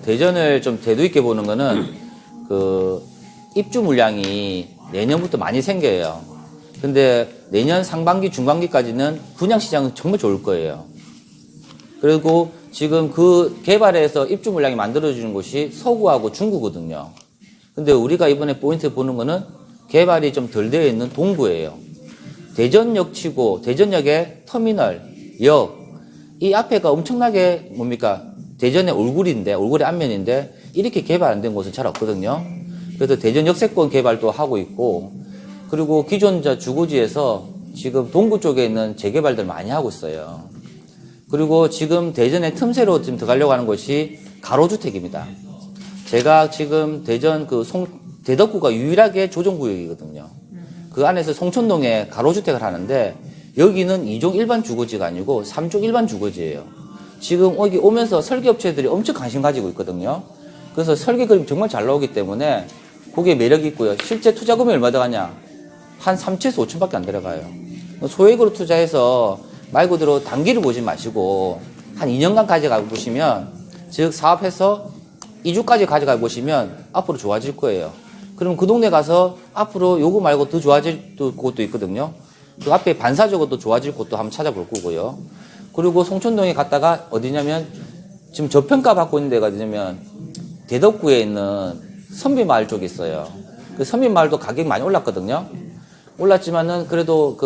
대전을 좀 대두 있게 보는 거는 그 입주 물량이 내년부터 많이 생겨요. 근데 내년 상반기, 중반기까지는 분양 시장은 정말 좋을 거예요. 그리고 지금 그 개발해서 입주 물량이 만들어지는 곳이 서구하고 중구거든요. 근데 우리가 이번에 포인트 보는 거는 개발이 좀 덜 되어 있는 동구예요. 대전역 치고 대전역의 터미널, 역, 이 앞에가 엄청나게 뭡니까? 대전의 얼굴인데, 얼굴의 앞면인데 이렇게 개발 안 된 곳은 잘 없거든요. 그래서 대전 역세권 개발도 하고 있고, 그리고 기존 주거지에서 지금 동구 쪽에 있는 재개발들 많이 하고 있어요. 그리고 지금 대전의 틈새로 지금 들어가려고 하는 곳이 가로주택입니다. 제가 지금 대전 대덕구가 유일하게 조정구역이거든요. 그 안에서 송천동에 가로주택을 하는데 여기는 2종 일반 주거지가 아니고 3종 일반 주거지예요. 지금 여기 오면서 설계업체들이 엄청 관심 가지고 있거든요. 그래서 설계 그림 정말 잘 나오기 때문에 그게 매력이 있고요. 실제 투자금이 얼마 들어가냐? 한 3천에서 5천밖에 안 들어가요. 소액으로 투자해서 말 그대로 단기를 보지 마시고 한 2년간 가져가 보시면, 즉 사업해서 2주까지 가져가 보시면 앞으로 좋아질 거예요. 그럼 그 동네 가서 앞으로 요거 말고 더 좋아질 곳도 있거든요. 그 앞에 반사적으로 또 좋아질 곳도 한번 찾아볼 거고요. 그리고 송천동에 갔다가 어디냐면 지금 저평가 받고 있는 데가 어디냐면 대덕구에 있는 선비마을 쪽에 있어요. 그 선비마을도 가격이 많이 올랐거든요. 올랐지만은 그래도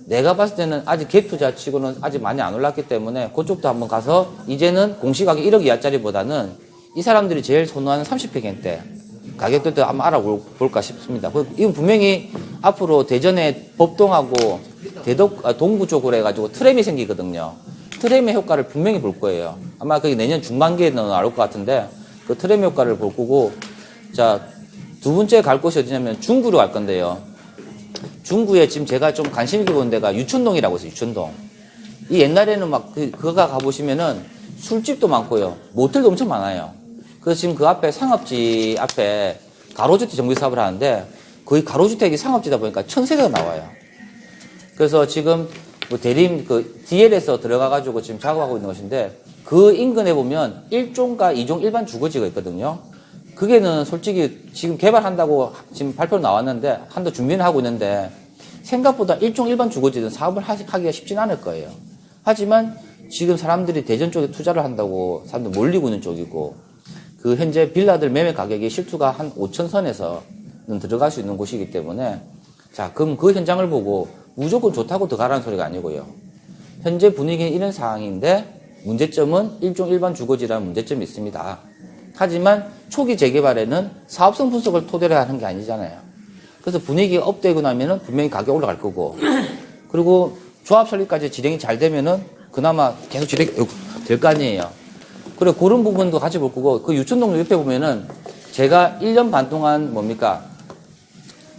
내가 봤을 때는 아직 갭 투자 치고는 아직 많이 안 올랐기 때문에 그쪽도 한번 가서 이제는 공시가격 1억 이하짜리보다는 이 사람들이 제일 선호하는 30평대 가격들도 한번 알아볼까 싶습니다. 이건 분명히 앞으로 대전의 법동하고 동구 쪽으로 해가지고 트램이 생기거든요. 트램의 효과를 분명히 볼 거예요. 아마 그게 내년 중반기에는 나올 것 같은데 그 트램 효과를 볼 거고, 자, 두 번째 갈 곳이 어디냐면 중구로 갈 건데요. 중구에 지금 제가 좀 관심 있게 보는 데가 유천동이라고 있어요. 유천동. 이 옛날에는 막 그가 가보시면은 술집도 많고요. 모텔도 엄청 많아요. 그래서 지금 그 앞에 상업지 앞에 가로주택 정비 사업을 하는데 거의 가로주택이 상업지다 보니까 1,000세대가 나와요. 그래서 지금 대림 DL에서 들어가가지고 지금 작업하고 있는 것인데 그 인근에 보면 1종과 2종 일반 주거지가 있거든요. 그게는 솔직히 지금 개발한다고 지금 발표로 나왔는데 한도 준비는 하고 있는데 생각보다 1종 일반 주거지는 사업을 하기가 쉽진 않을 거예요. 하지만 지금 사람들이 대전 쪽에 투자를 한다고 사람들 몰리고 있는 쪽이고, 그 현재 빌라들 매매 가격이 실투가 한 5천선에서는 들어갈 수 있는 곳이기 때문에, 자, 그럼 그 현장을 보고 무조건 좋다고 들어가라는 소리가 아니고요. 현재 분위기는 이런 상황인데 문제점은 1종 일반 주거지라는 문제점이 있습니다. 하지만 초기 재개발에는 사업성 분석을 토대로 하는 게 아니잖아요. 그래서 분위기가 업되고 나면은 분명히 가격이 올라갈 거고, 그리고 조합 설립까지 진행이 잘 되면은 그나마 계속 진행이 될 거 아니에요. 그리고 그런 부분도 같이 볼 거고, 그 유천동 옆에 보면은 제가 1년 반 동안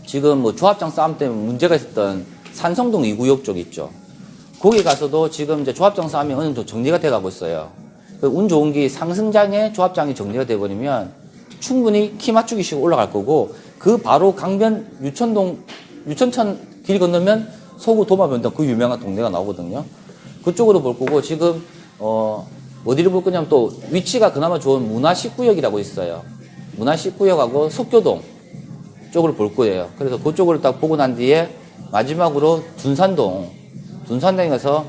지금 조합장 싸움 때문에 문제가 있었던 산성동 2구역 쪽 있죠. 거기 가서도 지금 이제 조합장 싸움이 어느 정도 정리가 돼 가고 있어요. 운 좋은 게 상승장에 조합장이 정리가 돼버리면 충분히 키 맞추기 쉬고 올라갈 거고, 그 바로 강변 유천천 길 건너면 서구 도마변동 그 유명한 동네가 나오거든요. 그쪽으로 볼 거고, 지금 어디를 볼 거냐면 또 위치가 그나마 좋은 문화 19역이라고 있어요. 문화 19역하고 석교동 쪽으로 볼 거예요. 그래서 그쪽으로 딱 보고 난 뒤에 마지막으로 둔산동에 가서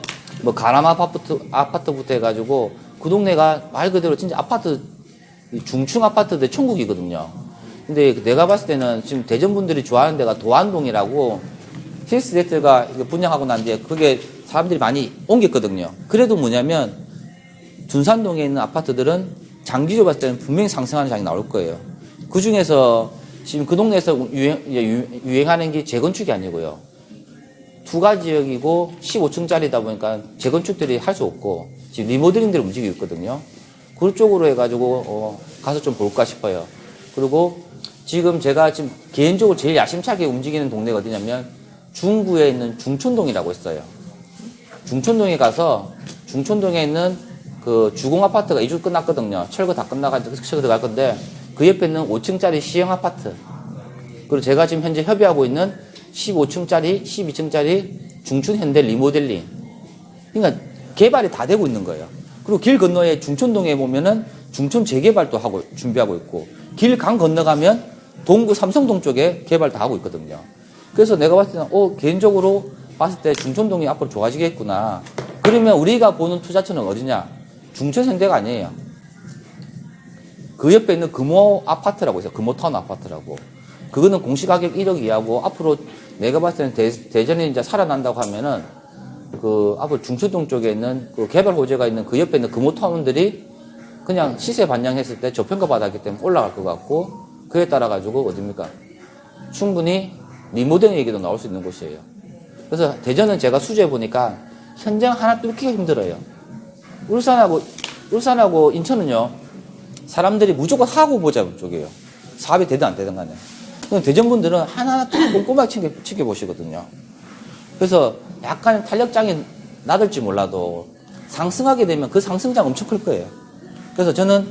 가람 아파트부터 해가지고 그 동네가 말 그대로 진짜 아파트, 중층 아파트들 천국이거든요. 근데 내가 봤을 때는 지금 대전 분들이 좋아하는 데가 도안동이라고 힐스데이트가 분양하고 난 뒤에 그게 사람들이 많이 옮겼거든요. 그래도 뭐냐면 둔산동에 있는 아파트들은 장기적으로 봤을 때는 분명히 상승하는 장이 나올 거예요. 그 중에서 지금 그 동네에서 유행하는 게 재건축이 아니고요. 투가 지역이고 15층짜리다 보니까 재건축들이 할 수 없고 지금 리모델링들이 움직이고 있거든요. 그쪽으로 해가지고 가서 좀 볼까 싶어요. 그리고 지금 제가 지금 개인적으로 제일 야심차게 움직이는 동네가 어디냐면 중구에 있는 중촌동이라고 있어요. 중촌동에 가서 중촌동에 있는 그 주공 아파트가 이주 끝났거든요. 철거 다 끝나가지고 철거 들어갈 건데 그 옆에 있는 5층짜리 시형 아파트, 그리고 제가 지금 현재 협의하고 있는 15층짜리 12층짜리 중촌 현대 리모델링, 그러니까 개발이 다 되고 있는 거예요. 그리고 길 건너에 중촌동에 보면은 중촌 재개발도 하고 준비하고 있고 길 강 건너가면 동구 삼성동 쪽에 개발도 하고 있거든요. 그래서 내가 봤을 때는 개인적으로 봤을 때 중촌동이 앞으로 좋아지겠구나. 그러면 우리가 보는 투자처는 어디냐? 중천생대가 아니에요. 그 옆에 있는 금호 아파트라고 있어요. 금호타운 아파트라고. 그거는 공시가격 1억 이하고 앞으로 내가 봤을 때는 대전이 이제 살아난다고 하면은 그 앞으로 중천동 쪽에 있는 그 개발 호재가 있는 그 옆에 있는 금호타운들이 그냥 시세 반영했을 때 저평가 받았기 때문에 올라갈 것 같고 그에 따라 가지고 어딥니까? 충분히 리모델링 얘기도 나올 수 있는 곳이에요. 그래서 대전은 제가 수주해 보니까 현장 하나 뚫기가 힘들어요. 울산하고 인천은요, 사람들이 무조건 하고 보자 쪽이에요. 사업이 되든 안 되든 간에. 대전 분들은 하나하나 꼼꼼하게 챙겨보시거든요. 그래서 약간 탄력장이 나들지 몰라도 상승하게 되면 그 상승장 엄청 클 거예요. 그래서 저는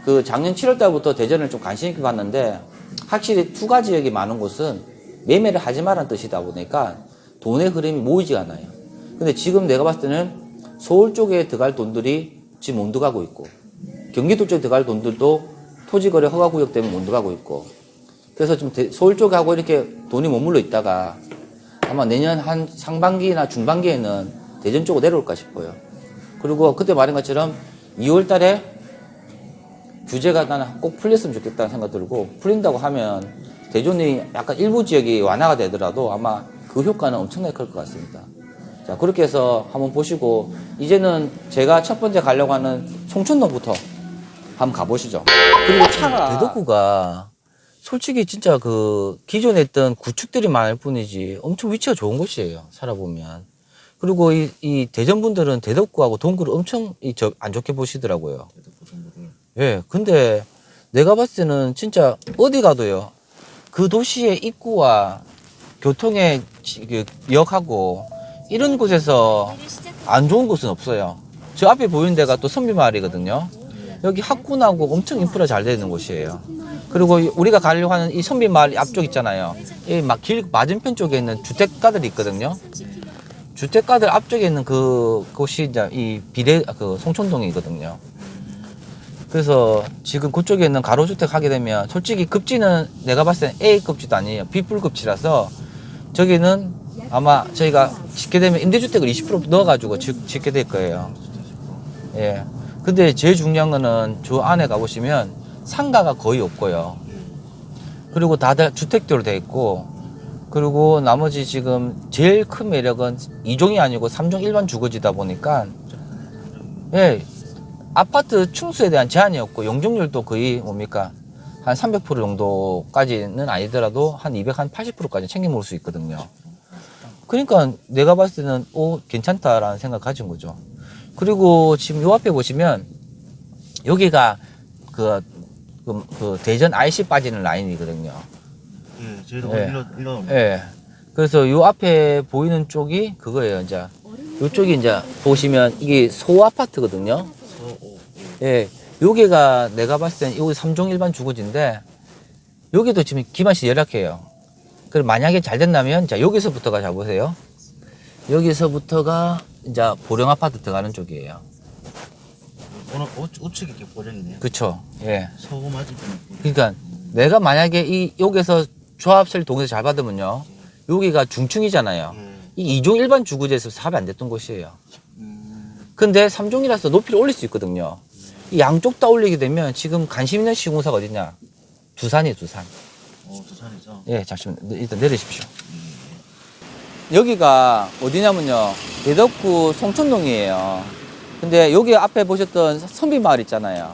그 작년 7월 달부터 대전을 좀 관심 있게 봤는데 확실히 투가 지역이 많은 곳은 매매를 하지 말라는 뜻이다 보니까 돈의 흐름이 모이지 않아요. 근데 지금 내가 봤을 때는 서울 쪽에 들어갈 돈들이 지금 못 들어가고 있고 경기도 쪽에 들어갈 돈들도 토지거래 허가구역 때문에 못 들어가고 있고 그래서 좀 서울 쪽하고 이렇게 돈이 머물러 있다가 아마 내년 한 상반기나 중반기에는 대전 쪽으로 내려올까 싶어요. 그리고 그때 말한 것처럼 2월 달에 규제가 나는 꼭 풀렸으면 좋겠다는 생각 들고 풀린다고 하면 대전이 약간 일부 지역이 완화가 되더라도 아마 그 효과는 엄청나게 클 것 같습니다. 자, 그렇게 해서 한번 보시고 이제는 제가 첫 번째 가려고 하는 송천동부터 한번 가보시죠. 그리고 차가 대덕구가 솔직히 진짜 그 기존에 있던 구축들이 많을 뿐이지 엄청 위치가 좋은 곳이에요. 살아보면. 그리고 이 대전 분들은 대덕구하고 동구를 엄청 안 좋게 보시더라고요. 예. 근데 내가 봤을 때는 진짜 어디 가도요. 그 도시의 입구와 교통의 역하고 이런 곳에서 안 좋은 곳은 없어요. 저 앞에 보이는 데가 또 선비마을이거든요. 여기 학군하고 엄청 인프라 잘 되는 곳이에요. 그리고 우리가 가려고 하는 이 선비마을 앞쪽 있잖아요. 이 막 길 맞은편 쪽에 있는 주택가들이 있거든요. 주택가들 앞쪽에 있는 그곳이 이제 이 그 송천동이거든요. 그래서 지금 그쪽에 있는 가로주택 하게 되면 솔직히 급지는 내가 봤을 땐 A급지도 아니에요. B급지라서 저기는 아마 저희가 짓게 되면 임대주택을 20% 넣어가지고 짓게 될 거예요. 예. 근데 제일 중요한 거는 저 안에 가보시면 상가가 거의 없고요. 그리고 다들 주택대로 돼 있고, 그리고 나머지 지금 제일 큰 매력은 2종이 아니고 3종 일반 주거지다 보니까, 예. 아파트 층수에 대한 제한이 없고, 용적률도 거의 뭡니까? 한 300% 정도까지는 아니더라도 한 80%까지 챙겨 먹을 수 있거든요. 그러니까 내가 봤을 때는, 괜찮다라는 생각 가진 거죠. 그리고 지금 요 앞에 보시면, 여기가 그 대전 IC 빠지는 라인이거든요. 예, 저희도 일로. 예. 그래서 요 앞에 보이는 쪽이 그거예요, 이제. 요쪽이 이제 보시면 이게 소 아파트거든요. 예. 여기가 내가 봤을 땐 여기 3종 일반 주거지인데, 여기도 지금 기반시 열악해요. 그럼 만약에 잘 된다면, 자, 여기서부터가 잡으세요. 여기서부터가 이제 보령 아파트 들어가는 쪽이에요. 오늘 우측이 이렇게 보정이네요. 그쵸. 예. 서구 맞은. 그러니까 내가 만약에 여기서 조합설 동에서 잘 받으면요. 여기가 중층이잖아요. 이 2종 일반 주거지에서 사업이 안 됐던 곳이에요. 근데 3종이라서 높이를 올릴 수 있거든요. 이 양쪽 다 올리게 되면 지금 관심 있는 시공사가 어디냐? 두산이에요, 두산. 두산이죠? 예, 잠시만. 일단 내리십시오. 여기가 어디냐면요. 대덕구 송천동이에요. 근데 여기 앞에 보셨던 선비마을 있잖아요.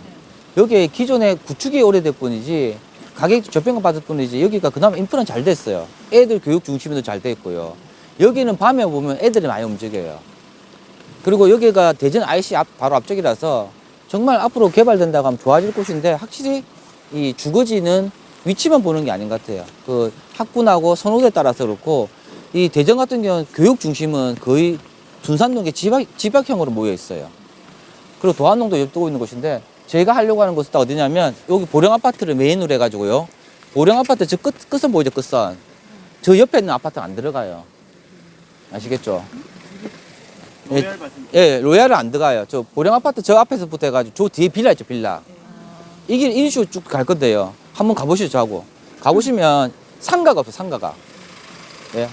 여기 기존에 구축이 오래될 뿐이지 가격도 저평가 받을 뿐이지 여기가 그나마 인프라는 잘 됐어요. 애들 교육 중심으로 잘 돼 있고요. 여기는 밤에 보면 애들이 많이 움직여요. 그리고 여기가 대전 IC 바로 앞쪽이라서 정말 앞으로 개발된다고 하면 좋아질 곳인데 확실히 이 주거지는 위치만 보는 게 아닌 것 같아요. 그 학군하고 선호도에 따라서 그렇고 이 대전 같은 경우는 교육 중심은 거의 둔산동에 집약형으로 모여 있어요. 그리고 도안동도 옆두고 있는 곳인데 저희가 하려고 하는 곳은 딱 어디냐면 여기 보령 아파트를 메인으로 해가지고요. 보령 아파트 저 끝선 보이죠, 끝선. 저 옆에 있는 아파트가 안 들어가요. 아시겠죠? 로얄 같은. 예, 로얄은 안 들어가요. 저 보령 아파트 저 앞에서부터 해가지고 저 뒤에 빌라 있죠, 빌라. 이게 이런 식으로 쭉 갈 건데요. 한번 가보시죠 하고. 가보시면 상가가 없어, 상가가. 예.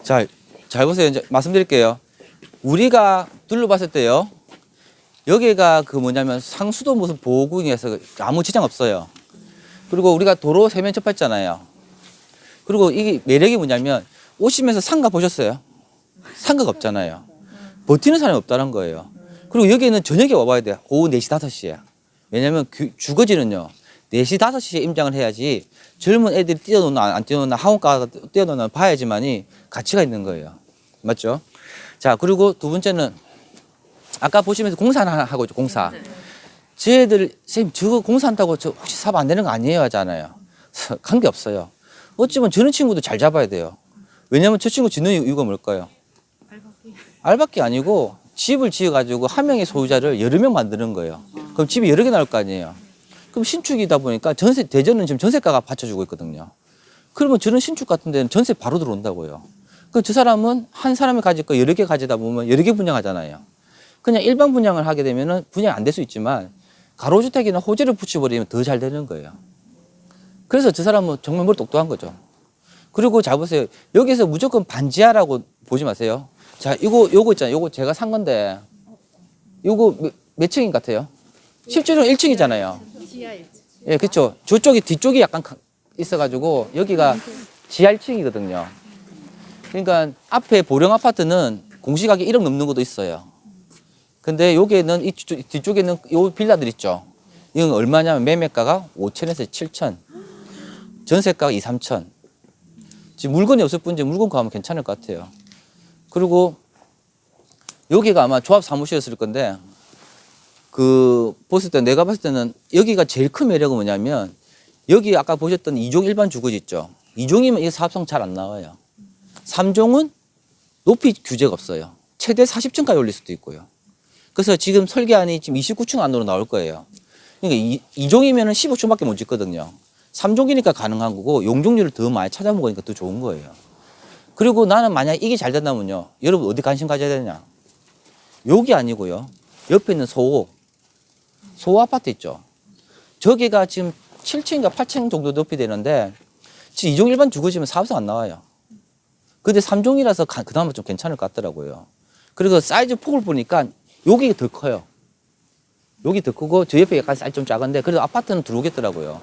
자, 잘 보세요. 이제 말씀드릴게요. 우리가 둘러봤을 때요. 여기가 그 뭐냐면 상수도 무슨 보호구역에서 아무 지장 없어요. 그리고 우리가 도로 세면 접했잖아요. 그리고 이게 매력이 뭐냐면 오시면서 상가 보셨어요? 상가가 없잖아요. 버티는 사람이 없다는 거예요. 그리고 여기는 저녁에 와봐야 돼요. 오후 4시, 5시에. 왜냐면 주거지는요. 4시, 5시에 임장을 해야지 젊은 애들이 뛰어노나 안 뛰어노나 학원가가 뛰어노나 봐야지만이 가치가 있는 거예요. 맞죠? 자, 그리고 두 번째는 아까 보시면서 공사 하나 하고 있죠, 공사. 쟤들, 선생님, 저거 공사한다고 저 혹시 사업 안 되는 거 아니에요? 하잖아요. 관계 없어요. 어찌보면 저런 친구도 잘 잡아야 돼요. 왜냐면 저 친구 짓는 이유가 뭘까요? 알바끼 아니고 집을 지어가지고 한 명의 소유자를 여러 명 만드는 거예요. 그럼 집이 여러 개 나올 거 아니에요. 그럼 신축이다 보니까 전세, 대전은 지금 전세가가 받쳐주고 있거든요. 그러면 저런 신축 같은 데는 전세 바로 들어온다고요. 그 저 사람은 한 사람이 가질 거 여러 개 가지다 보면 여러 개 분양하잖아요. 그냥 일반 분양을 하게 되면은 분양 안 될 수 있지만 가로주택이나 호재를 붙여버리면 더 잘 되는 거예요. 그래서 저 사람은 정말 머리 똑똑한 거죠. 그리고 잘 보세요. 여기서 무조건 반지하라고 보지 마세요. 자, 요거 있잖아요. 요거 제가 산 건데 요거 몇 층인 것 같아요? 실제로는 1층이잖아요. 예, 그렇죠. 저쪽이 뒤쪽이 약간 있어가지고 여기가 지하 1층이거든요. 그러니까 앞에 보령 아파트는 공시가격 1억 넘는 것도 있어요. 근데 여기에는 이 뒤쪽에는 요 빌라들 있죠. 이건 얼마냐면 매매가가 5천에서 7천, 전세가가 2, 3천. 지금 물건이 없을 뿐이지 물건 구하면 괜찮을 것 같아요. 그리고 여기가 아마 조합 사무실이었을 건데 그 봤을 때 내가 봤을 때는 여기가 제일 큰 매력은 뭐냐면 여기 아까 보셨던 2종 일반 주거지 있죠. 2종이면 이 사업성 잘 안 나와요. 3종은 높이 규제가 없어요. 최대 40층까지 올릴 수도 있고요. 그래서 지금 설계안이 지금 29층 안으로 나올 거예요. 그러니까 2종이면 15층밖에 못 짓거든요. 3종이니까 가능한 거고 용적률을 더 많이 찾아먹으니까 더 좋은 거예요. 그리고 나는 만약 이게 잘 된다면요. 여러분 어디 관심 가져야 되냐. 여기 아니고요. 옆에 있는 소호 아파트 있죠. 저기가 지금 7층인가 8층 정도 높이 되는데 지금 2종 일반 주거지면 사업성 안 나와요. 근데 3종이라서 그나마 좀 괜찮을 것 같더라고요. 그리고 사이즈 폭을 보니까 여기 더 커요. 여기 더 크고 저 옆에 약간 사이즈 좀 작은데 그래도 아파트는 들어오겠더라고요.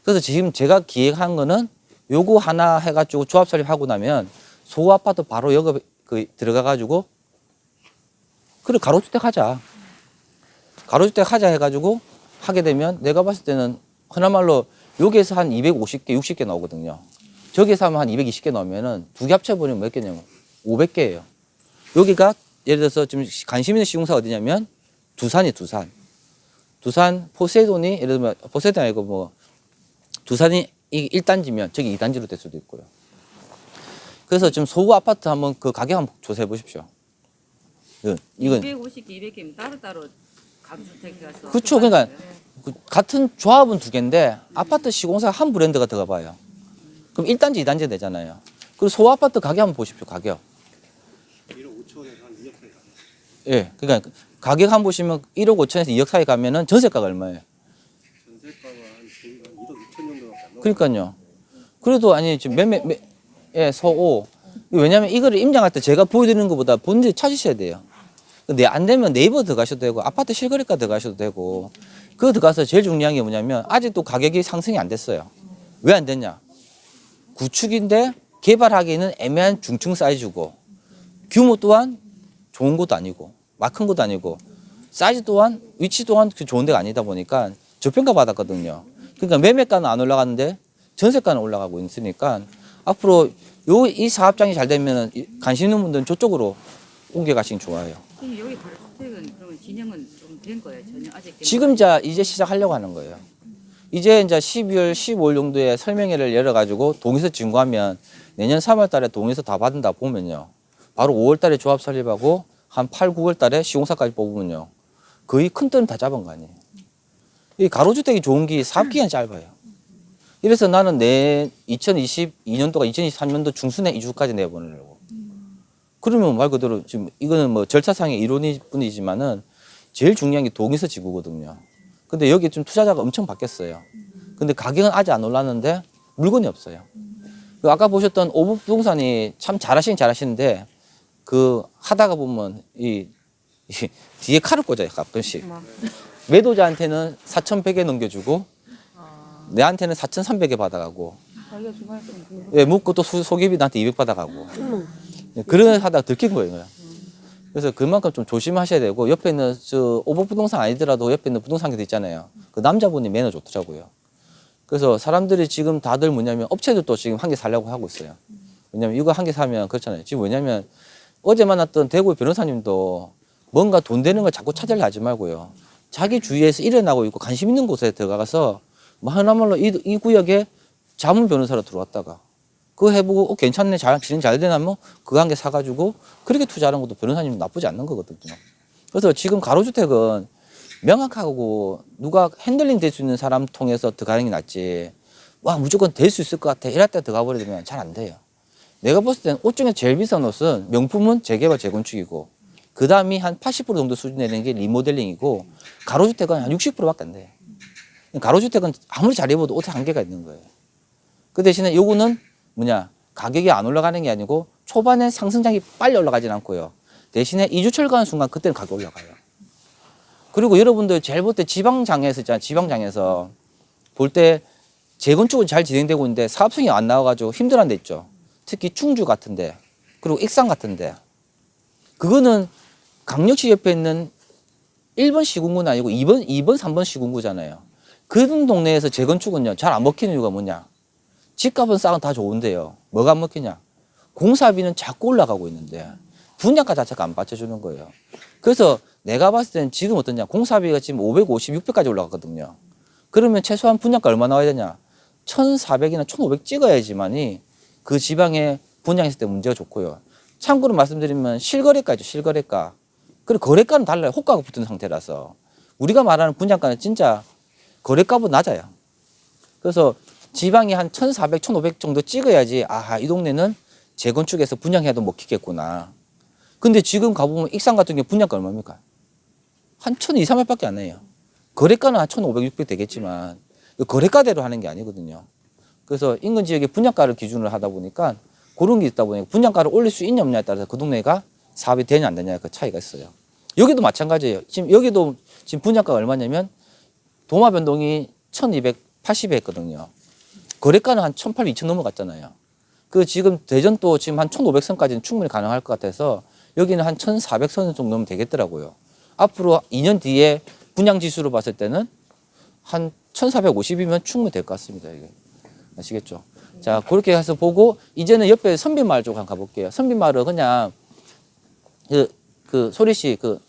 그래서 지금 제가 기획한 거는 요거 하나 해가지고 조합 설립하고 나면 소호 아파트 바로 여기 들어가가지고 그래 가로주택 하자. 가로주택 하자 해가지고 하게 되면 내가 봤을 때는 흔한말로 여기에서 한 250개, 60개 나오거든요. 저기에서 하면 한 220개 나오면은 두 개 합쳐버리면 몇 개냐면 500개예요. 여기가 예를 들어서 지금 관심 있는 시공사가 어디냐면 두산이 두산. 두산 포세이돈이 예를 들면 포세이돈 아니고 뭐 두산이 1단지면 저기 2단지로 될 수도 있고요. 그래서 지금 소구 아파트 한번 그 가격 한번 조사해 보십시오. 이건 250개, 200개면 따로따로 가구주택이라서. 그렇죠. 그러니까 같은 조합은 두 개인데 아파트 시공사가 한 브랜드가 들어가 봐요. 그럼 1단지, 2단지 되잖아요. 그리고 소호 아파트 가격 한번 보십시오. 가격. 1억 5천에서 한 2억 사이 가요. 예. 그러니까 가격 한번 보시면 1억 5천에서 2억 사이 가면은 전세가가 얼마예요? 전세가가 한 저희가 1억 2천 정도밖에 안 나와요. 그러니까요. 그래도 아니 지금 예, 소호 왜냐하면 이거를 임장할 때 제가 보여드리는 것보다 본인들이 찾으셔야 돼요. 근데 안 되면 네이버 들어가셔도 되고 아파트 실거래가 들어가셔도 되고 그거 들어가서 제일 중요한 게 뭐냐면 아직도 가격이 상승이 안 됐어요. 왜 안 됐냐? 구축인데 개발하기에는 애매한 중층 사이즈고 규모 또한 좋은 것도 아니고 막 큰 것도 아니고 사이즈 또한 위치 또한 그 좋은 데가 아니다 보니까 저평가 받았거든요. 그러니까 매매가는 안 올라가는데 전세가는 올라가고 있으니까 앞으로 이 사업장이 잘 되면 관심 있는 분들은 저쪽으로 옮겨가시면 좋아요. 그럼 여기 가로주택은 그러면 진행은 좀 된 거예요? 전혀 아직 된 지금 이제 시작하려고 하는 거예요. 이제 12월, 15일 정도에 설명회를 열어가지고 동의서 진구하면 내년 3월 달에 동의서 다 받은다 보면요. 바로 5월 달에 조합 설립하고 한 8, 9월 달에 시공사까지 뽑으면요. 거의 큰 뜰은 다 잡은 거 아니에요. 이 가로주택이 좋은 게 사업기간이 짧아요. 이래서 나는 내 2022년도가 2023년도 중순에 이주까지 내보내려고. 그러면 말 그대로 지금 이거는 뭐 절차상의 이론일 뿐이지만은 제일 중요한 게 동의서 지구거든요. 근데 여기 좀 투자자가 엄청 바뀌었어요. 근데 가격은 아직 안 올랐는데 물건이 없어요. 그 아까 보셨던 오브 부동산이 참 잘하시는데 그 하다가 보면 이 뒤에 칼을 꽂아요 가끔씩. 매도자한테는 4,100에 넘겨주고 내한테는 4,300에 받아가고 예, 묻고 또 소개비 나한테 200 받아가고 그런 하다가 들킨 거예요. 그래서 그만큼 좀 조심하셔야 되고 옆에 있는 저 오버 부동산 아니더라도 옆에 있는 부동산도 있잖아요. 그 남자분이 매너 좋더라고요. 그래서 사람들이 지금 다들 뭐냐면 업체들도 지금 한 개 사려고 하고 있어요. 왜냐면 이거 한 개 사면 그렇잖아요. 지금 왜냐면 어제 만났던 대구 변호사님도 뭔가 돈 되는 걸 자꾸 찾으려 하지 말고요. 자기 주위에서 일어나고 있고 관심 있는 곳에 들어가서 뭐 하나말로 이 구역에 자문 변호사로 들어왔다가 그거 해보고 괜찮네 진행 잘 되나 뭐 그거 한 개 사가지고 그렇게 투자하는 것도 변호사님 나쁘지 않는 거거든요. 그래서 지금 가로주택은 명확하고 누가 핸들링 될 수 있는 사람 통해서 들어가는 게 낫지 와 무조건 될 수 있을 것 같아 이럴 때 들어가 버리면 잘 안 돼요. 내가 봤을 때는 옷 중에 제일 비싼 옷은 명품은 재개발 재건축이고 그 다음이 한 80% 정도 수준 되는 게 리모델링이고 가로주택은 한 60%밖에 안 돼요. 가로주택은 아무리 잘 입어도 옷에 한계가 있는 거예요. 그 대신에 요거는 뭐냐 가격이 안 올라가는 게 아니고 초반에 상승장이 빨리 올라가진 않고요. 대신에 2주철 가는 순간 그때는 가격 올라가요. 그리고 여러분들 제일 볼 때 지방장에서 있잖아요. 지방장에서 볼 때 재건축은 잘 진행되고 있는데 사업성이 안 나와가지고 힘들어하는 데 있죠. 특히 충주 같은데 그리고 익산 같은데 그거는 강력시 옆에 있는 1번 시군구는 아니고 2번, 3번 시군구잖아요. 그런 동네에서 재건축은요 잘 안 먹히는 이유가 뭐냐 집값은 싸고 다 좋은데요. 뭐가 안 먹히냐? 공사비는 자꾸 올라가고 있는데 분양가 자체가 안 받쳐주는 거예요. 그래서 내가 봤을 때는 지금 어떠냐? 공사비가 지금 550, 600까지 올라갔거든요. 그러면 최소한 분양가 얼마 나와야 되냐? 1,400이나 1,500 찍어야지만이 그 지방에 분양했을 때 문제가 좋고요. 참고로 말씀드리면 실거래가죠, 실거래가. 그리고 거래가는 달라요. 호가가 붙은 상태라서. 우리가 말하는 분양가는 진짜 거래가보다 낮아요. 그래서 지방이 한 1,400, 1,500 정도 찍어야지 아하 이 동네는 재건축해서 분양해도 먹히겠구나. 근데 지금 가보면 익산 같은 경우 분양가 얼마입니까? 한 1,200, 300밖에 안 해요. 거래가는 한 1,500, 600 되겠지만 거래가대로 하는 게 아니거든요. 그래서 인근 지역의 분양가를 기준으로 하다 보니까 그런 게 있다 보니까 분양가를 올릴 수 있냐 없냐에 따라서 그 동네가 사업이 되냐 안 되냐 그 차이가 있어요. 여기도 마찬가지예요. 지금 여기도 지금 분양가가 얼마냐면 도마변동이 1,280에 했거든요. 거래가는 한 1,800, 2,000 넘어갔잖아요. 그 지금 대전도 지금 한 1,500선까지는 충분히 가능할 것 같아서 여기는 한 1,400선 정도면 되겠더라고요. 앞으로 2년 뒤에 분양 지수로 봤을 때는 한 1,450이면 충분히 될 것 같습니다. 이게. 아시겠죠? 자, 그렇게 해서 보고 이제는 옆에 선비마을 쪽 한번 가볼게요. 선비마을은 그냥 그 소리 씨 그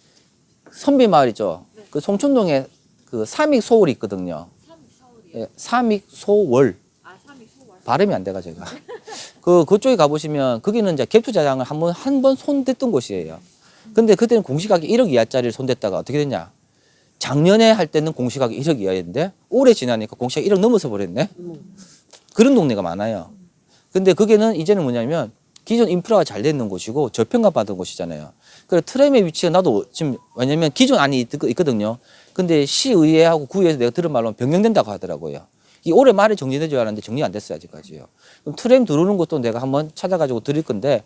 선비마을이죠. 그 송촌동에 그 삼익소월이 있거든요. 예, 삼익소월. 발음이 안 돼가 제가. 그쪽에 가보시면 거기는 이제 갭투자장을 한 번 손댔던 곳이에요. 근데 그때는 공시가격 1억 이하짜리를 손댔다가 어떻게 됐냐? 작년에 할 때는 공시가격 1억 이하였는데 올해 지나니까 공시가격 1억 넘어서 버렸네. 그런 동네가 많아요. 근데 거기는 이제는 뭐냐면 기존 인프라가 잘 돼 있는 곳이고 저평가 받은 곳이잖아요. 그래서 트램의 위치가 나도 지금 왜냐면 기존 안이 있거든요. 근데 시의회하고 구의회에서 내가 들은 말로는 변경된다고 하더라고요. 이 올해 말에 정리될 줄 알았는데 정리 안 됐어요, 아직까지요. 그럼 트램 들어오는 것도 내가 한번 찾아가지고 드릴 건데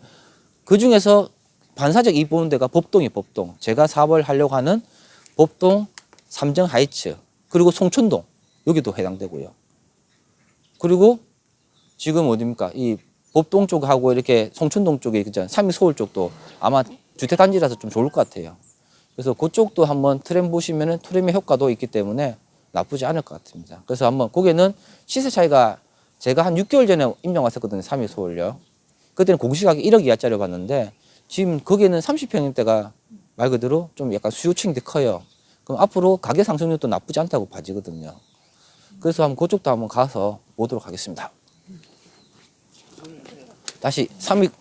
그 중에서 반사적 이익 보는 데가 법동이 법동. 제가 사업을 하려고 하는 법동, 삼정 하이츠, 그리고 송천동 여기도 해당되고요. 그리고 지금 어디입니까? 이 법동 쪽하고 이렇게 송천동 쪽에 있잖아요. 삼위 서울 쪽도 아마 주택단지라서 좀 좋을 것 같아요. 그래서 그쪽도 한번 트램 보시면은 트램의 효과도 있기 때문에 나쁘지 않을 것 같습니다. 그래서 한번 거기는 시세 차이가 제가 한 6개월 전에 임장 왔었거든요. 삼위 서울요. 그때는 공시가격 1억 이하짜리 봤는데 지금 거기는 30평대가 말 그대로 좀 약간 수요층이 커요. 그럼 앞으로 가격 상승률도 나쁘지 않다고 봐지거든요. 그래서 한번 그쪽도 한번 가서 보도록 하겠습니다. 다시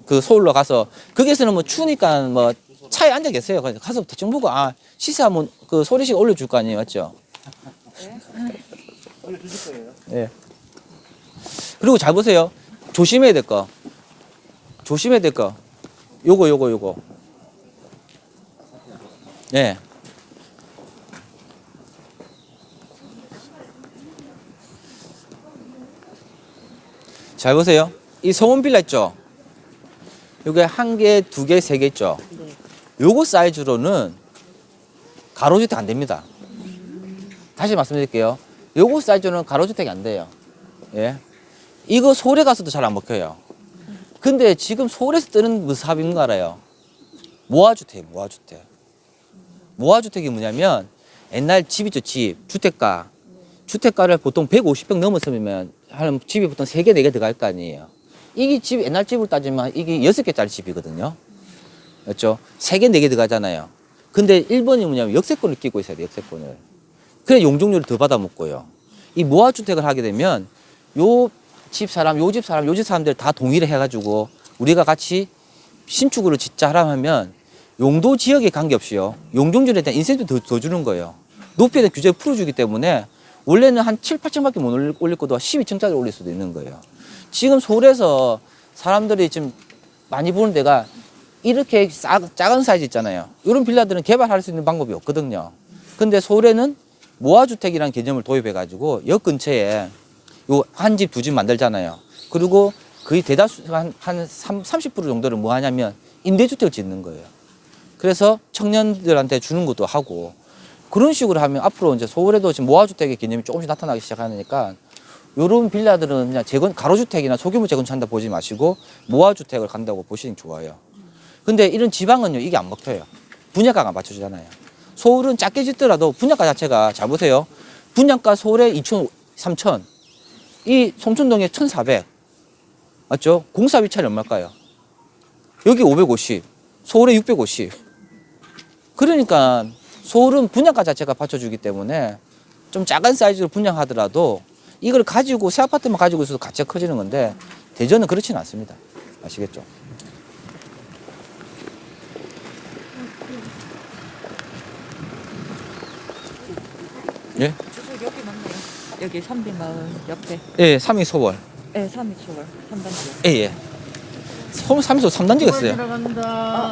그 서울로 가서 거기에서는 뭐 추우니까 뭐 차에 앉아 계세요. 그래서 가서 대충 보고 시세 한번 그 소리씩 올려줄 거 아니에요, 맞죠? 올려주실 거예요? 예. 그리고 잘 보세요. 조심해야 될 거. 조심해야 될 거. 요거. 예. 잘 보세요. 이 성원 빌라 있죠? 요게 1개, 2개, 3개 있죠? 네. 요거 사이즈로는 가로주택 안 됩니다. 다시 말씀드릴게요. 요거 사이즈는 가로주택이 안 돼요. 예. 이거 서울에 가서도 잘 안 먹혀요. 근데 지금 서울에서 뜨는 무슨 사업인가 알아요? 모아주택. 모아주택이 뭐냐면 옛날 집이죠, 집. 주택가를 보통 150평 넘었으면 한 집이 보통 3개, 4개 들어갈 거 아니에요. 이게 집, 옛날 집으로 따지면 이게 6개짜리 집이거든요. 맞죠? 3개, 4개 들어가잖아요. 근데 1번이 뭐냐면 역세권을 끼고 있어야 돼요, 역세권을. 그래 용적률을 더 받아먹고요. 이 모아주택을 하게 되면 요 집 사람, 요 집 사람, 요 집 사람들 다 동의를 해가지고 우리가 같이 신축으로 짓자 하면 용도 지역에 관계없이요. 용적률에 대한 인센티브 더 주는 거예요. 높이에 대한 규제를 풀어주기 때문에 원래는 한 7, 8층밖에 못 올릴 것도 12층짜리 올릴 수도 있는 거예요. 지금 서울에서 사람들이 지금 많이 보는 데가 이렇게 작은 사이즈 있잖아요. 이런 빌라들은 개발할 수 있는 방법이 없거든요. 근데 서울에는 모아주택이라는 개념을 도입해가지고 역 근처에 요 한 집, 두 집 만들잖아요. 그리고 거의 대다수가 한 30% 정도를 뭐 하냐면 임대주택을 짓는 거예요. 그래서 청년들한테 주는 것도 하고 그런 식으로 하면 앞으로 이제 서울에도 지금 모아주택의 개념이 조금씩 나타나기 시작하니까 요런 빌라들은 그냥 가로주택이나 소규모 재건축한다 보지 마시고 모아주택을 간다고 보시는 게 좋아요. 근데 이런 지방은요, 이게 안 먹혀요. 분양가가 맞춰주잖아요. 서울은 작게 짓더라도 분양가 자체가 잘 보세요. 분양가 서울에 2천, 3천, 이 송천동에 1,400. 맞죠? 공사비 차이 얼마일까요? 여기 550, 서울에 650. 그러니까 서울은 분양가 자체가 받쳐주기 때문에 좀 작은 사이즈로 분양하더라도 이걸 가지고 새 아파트만 가지고 있어도 가치가 커지는 건데 대전은 그렇지는 않습니다. 아시겠죠? 예? 주소 여기 맞나요? 여기 삼비마을 옆에. 예, 3위 서월. 네, 3위초월 3단지. 예, 예. 서울 3위소 3단지가 있어요.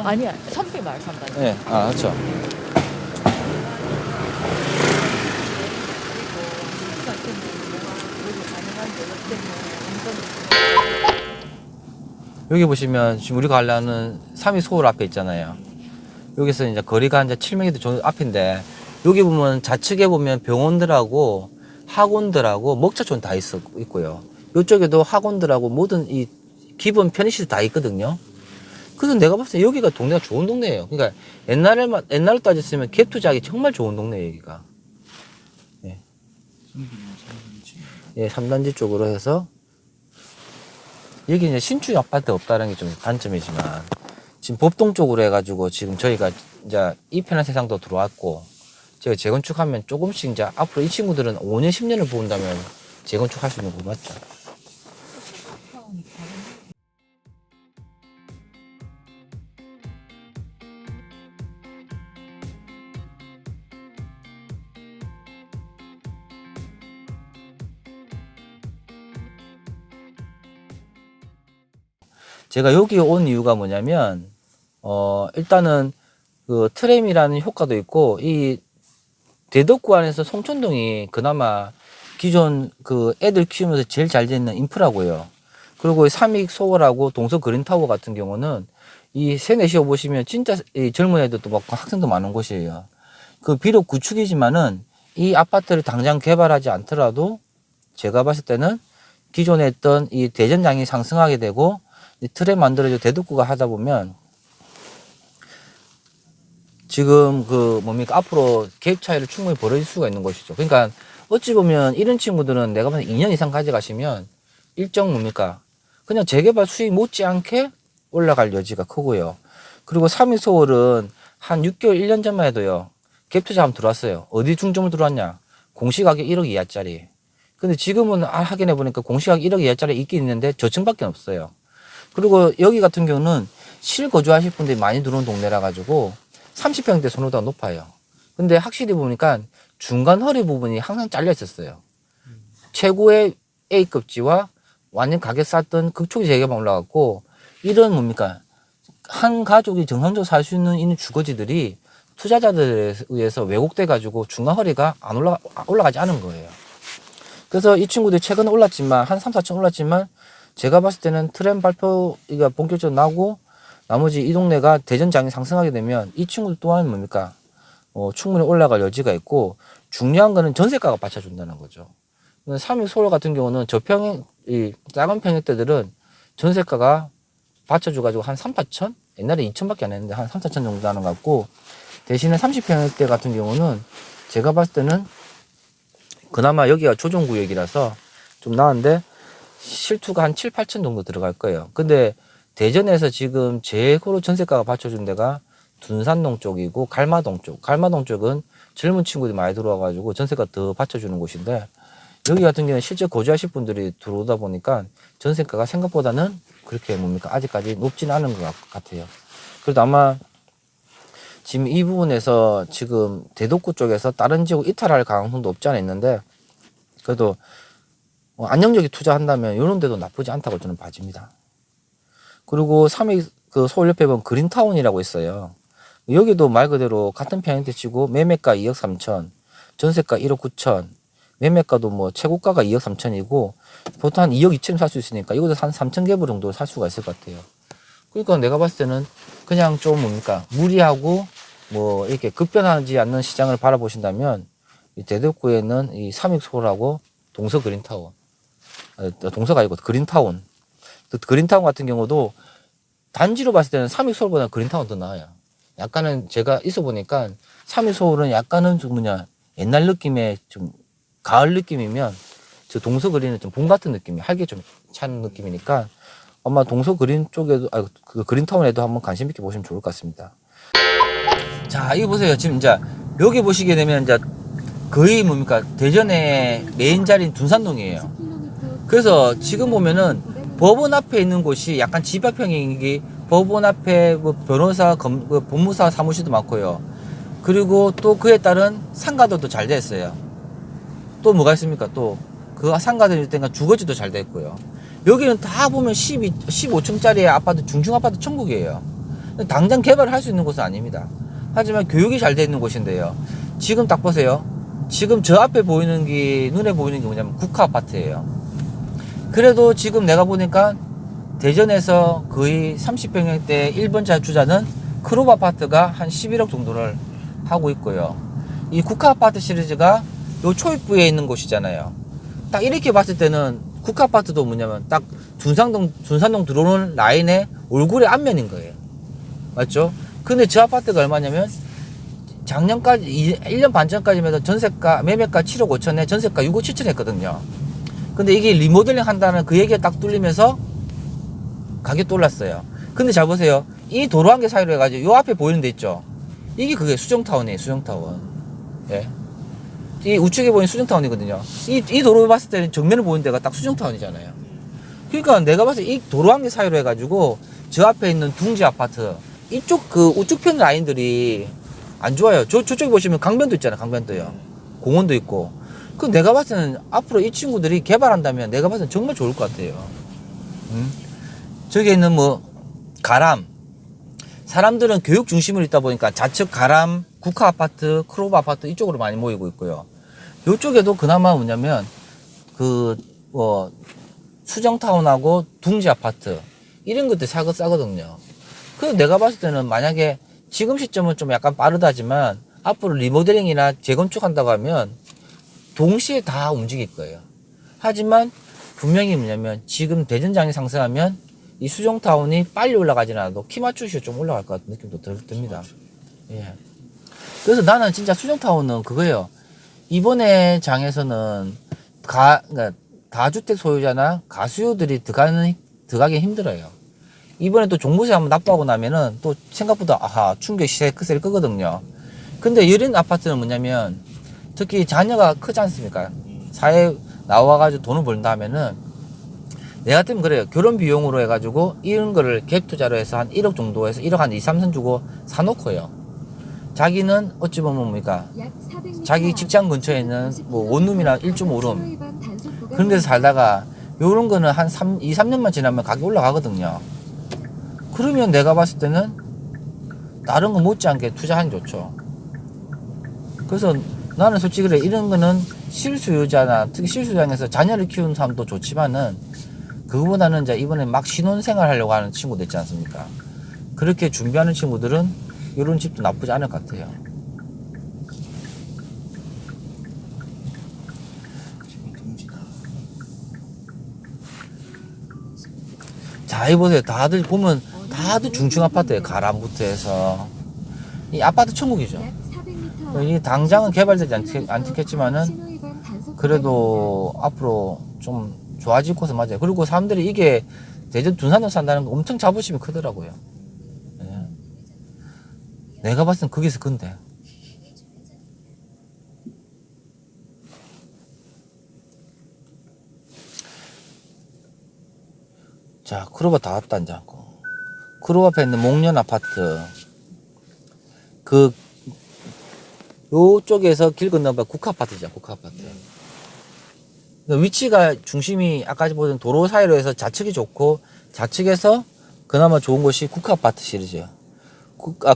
아니야, 삼비마을 3단지. 예, 그렇죠. 여기 보시면 지금 우리가 가려는 3위 서울 앞에 있잖아요. 여기서 이제 거리가 이제 7m 정도 앞인데 여기 보면 좌측에 보면 병원들하고 학원들하고 먹자촌 다 있고요. 이쪽에도 학원들하고 모든 이 기본 편의시설 다 있거든요. 그래서 내가 봤을 때 여기가 동네가 좋은 동네예요. 그러니까 옛날로 따졌으면 갭 투자하기 정말 좋은 동네예요, 여기가. 예. 예, 3단지 쪽으로 해서 여기 이제 신축 아파트 없다는 게 좀 단점이지만 지금 법동 쪽으로 해가지고 지금 저희가 이제 이 편한 세상도 들어왔고 제가 재건축하면 조금씩 이제 앞으로 이 친구들은 5년, 10년을 본다면 재건축할 수 있는 거 맞죠? 제가 여기 온 이유가 뭐냐면 일단은 그 트램이라는 효과도 있고 이 대덕구 안에서 송천동이 그나마 기존 그 애들 키우면서 제일 잘 되는 인프라고요. 그리고 삼익 소월하고 동서 그린타워 같은 경우는 이 세내시어 보시면 진짜 이 젊은 애들도 많고 학생도 많은 곳이에요. 그 비록 구축이지만은 이 아파트를 당장 개발하지 않더라도 제가 봤을 때는 기존에 있던 이 대전장이 상승하게 되고 이 틀에 만들어져 대덕구가 하다 보면 지금 그 뭡니까 앞으로 갭 차이를 충분히 벌어질 수가 있는 것이죠. 그러니까 어찌 보면 이런 친구들은 내가 봤을 때 2년 이상 가져가시면 일정 뭡니까 그냥 재개발 수익 못지않게 올라갈 여지가 크고요. 그리고 삼익서울은 한 6개월 1년 전만 해도요 갭 투자 한번 들어왔어요. 어디 중점으로 들어왔냐 공시가격 1억 이하짜리. 근데 지금은 확인해 보니까 공시가격 1억 이하짜리 있긴 있는데 저층밖에 없어요. 그리고 여기 같은 경우는 실거주하실 분들이 많이 들어온 동네라 가지고 30평대 선호도가 높아요. 근데 확실히 보니까 중간 허리 부분이 항상 잘려 있었어요. 최고의 A급지와 완전 가격 쌌던 극초기 재개발 올라갔고 이런 뭡니까 한 가족이 정상적으로 살 수 있는 주거지들이 투자자들에 의해서 왜곡돼 가지고 중간 허리가 안 올라가지 않은 거예요. 그래서 이 친구들이 최근에 올랐지만 한 3, 4천 올랐지만 제가 봤을 때는 트렌드 발표가 본격적으로 나고 나머지 이 동네가 대전장이 상승하게 되면 이 친구들 또한 뭡니까 충분히 올라갈 여지가 있고 중요한 거는 전세가가 받쳐준다는 거죠. 삼익 서울 같은 경우는 저평 이 작은 평형대들은 전세가가 받쳐줘가지고 한 3, 4천 옛날에 2천밖에 안 했는데 한 3, 4천 정도 하는 것 같고 대신에 30평형대 같은 경우는 제가 봤을 때는 그나마 여기가 조정구역이라서 좀 나은데 실투가 한 7, 8천 정도 들어갈 거예요. 근데 대전에서 지금 최고로 전세가가 받쳐준 데가 둔산동 쪽이고 갈마동 쪽. 갈마동 쪽은 젊은 친구들이 많이 들어와가지고 전세가 더 받쳐주는 곳인데 여기 같은 경우는 실제 거주하실 분들이 들어오다 보니까 전세가가 생각보다는 그렇게 뭡니까 아직까지 높지는 않은 것 같아요. 그래도 아마 지금 이 부분에서 지금 대덕구 쪽에서 다른 지역 이탈할 가능성도 없지 않아 있는데 그래도 안정적인 투자한다면 이런 데도 나쁘지 않다고 저는 봐집니다. 그리고 삼익 그 서울 옆에 보면 그린타운이라고 있어요. 여기도 말 그대로 같은 평형대 치고 매매가 2억 3천, 전세가 1억 9천, 매매가도 뭐 최고가가 2억 3천이고 보통 한 2억 2천 살 수 있으니까 이것도 한 3천 개부 정도 살 수가 있을 것 같아요. 그러니까 내가 봤을 때는 그냥 좀 뭡니까 무리하고 뭐 이렇게 급변하지 않는 시장을 바라보신다면 이 대덕구에는 이 삼익 서울하고 동서 그린타운, 동서가 아니고 그린타운. 그 그린타운 같은 경우도 단지로 봤을 때는 삼익 서울보다 그린타운 더 나아요. 약간은 제가 있어 보니까 삼익 서울은 약간은 좀 뭐냐 옛날 느낌의 좀 가을 느낌이면 저 동서 그린은 좀 봄 같은 느낌이 활기 좀 찬 느낌이니까 아마 동서 그린 쪽에도 그 그린타운에도 한번 관심 있게 보시면 좋을 것 같습니다. 자, 이거 보세요. 지금 이제 여기 보시게 되면 이제 거의 뭡니까 대전의 메인 자리인 둔산동이에요. 그래서 지금 보면은 법원 앞에 있는 곳이 약간 집합형인 게 법원 앞에 그 변호사, 그 법무사 사무실도 많고요. 그리고 또 그에 따른 상가들도 잘 됐어요. 또 뭐가 있습니까? 또 그 상가들 때가 주거지도 잘 됐고요. 여기는 다 보면 15층짜리 아파트, 중층 아파트 천국이에요. 당장 개발을 할 수 있는 곳은 아닙니다. 하지만 교육이 잘 돼 있는 곳인데요. 지금 딱 보세요. 지금 저 앞에 보이는 게, 눈에 보이는 게 뭐냐면 국가 아파트예요. 그래도 지금 내가 보니까 대전에서 거의 30평형대 1번 자주자는 크롭 아파트가 한 11억 정도를 하고 있고요. 이 국가 아파트 시리즈가 요 초입부에 있는 곳이잖아요. 딱 이렇게 봤을 때는 국가 아파트도 뭐냐면 딱 둔산동 들어오는 라인의 얼굴의 앞면인 거예요. 맞죠? 근데 저 아파트가 얼마냐면 작년까지 1년 반 전까지만 해도 전세가 매매가 7억 5천에 전세가 6억 7천 했거든요. 근데 이게 리모델링 한다는 그 얘기가 딱 뚫리면서 가격도 올랐어요. 근데 잘 보세요. 이 도로 한 개 사이로 해가지고 요 앞에 보이는 데 있죠. 이게 그게 수정타운이에요. 수정타운. 예. 이 우측에 보이는 수정타운이거든요. 이 도로 봤을 때는 정면을 보이는 데가 딱 수정타운이잖아요. 그러니까 내가 봤을 때 이 도로 한 개 사이로 해가지고 저 앞에 있는 둥지 아파트 이쪽 그 우측 편 라인들이 안 좋아요. 저쪽에 보시면 강변도 있잖아요. 강변도요. 공원도 있고. 그 내가 봤을 때는 앞으로 이 친구들이 개발한다면 내가 봤을 때는 정말 좋을 것 같아요. 저기에 있는 뭐 가람. 사람들은 교육 중심으로 있다 보니까 좌측 가람, 국가 아파트, 크롭 아파트 이쪽으로 많이 모이고 있고요. 이쪽에도 그나마 뭐냐면 수정타운하고 둥지 아파트 이런 것들 싸거든요. 그래서 내가 봤을 때는 만약에 지금 시점은 좀 약간 빠르다지만 앞으로 리모델링이나 재건축한다고 하면 동시에 다 움직일 거예요. 하지만 분명히 뭐냐면 지금 대전장이 상승하면 이 수정타운이 빨리 올라가진 않아도 키 맞추시고 좀 올라갈 것 같은 느낌도 듭니다. 예. 그래서 나는 진짜 수정타운은 그거예요. 이번에 장에서는 그러니까 다주택 소유자나 가수요들이 들어가기 힘들어요. 이번에 또 종부세 한번 납부하고 나면은 또 생각보다 충격 시세 크세를 끄거든요. 근데 이런 아파트는 뭐냐면 특히 자녀가 크지 않습니까? 사회 나와가지고 돈을 벌다 하면은 내 같으면 그래요. 결혼 비용으로 해가지고 이런 거를 갭 투자로 해서 한 1억 정도 해서 1억 한 2, 3선 주고 사놓고요. 자기는 어찌 보면 뭡니까? 자기 직장 근처에 있는 뭐 원룸이나 1.5룸 그런 데서 살다가 요런 거는 한 2, 3년만 지나면 가격이 올라가거든요. 그러면 내가 봤을 때는 다른 거 못지않게 투자하는 게 좋죠. 그래서 나는 솔직히 그래. 이런 거는 실수요자나 특히 실수요자에서 자녀를 키우는 사람도 좋지만은 그거보다는 이제 이번에 막 신혼생활 하려고 하는 친구들 있지 않습니까? 그렇게 준비하는 친구들은 이런 집도 나쁘지 않을 것 같아요. 자, 이 보세요. 다들 보면 다들 중층 아파트예요. 가람부터 해서 이 아파트 천국이죠. 이 당장은 개발되지 않겠지만은 그래도 앞으로 좀 좋아질 곳은 맞아요. 그리고 사람들이 이게 대전 둔산역 산다는 거 엄청 자부심이 크더라고요. 예. 내가 봤을 땐 거기서 근데 자, 크루바 다 왔다 이제 않고 크루바 앞에 있는 목련 아파트 요쪽에서 길 건너면 국화 아파트죠. 국화 아파트. 위치가 중심이 아까 보던 도로 사이로 해서 좌측이 좋고 좌측에서 그나마 좋은 곳이 국화 아파트 시리즈예요.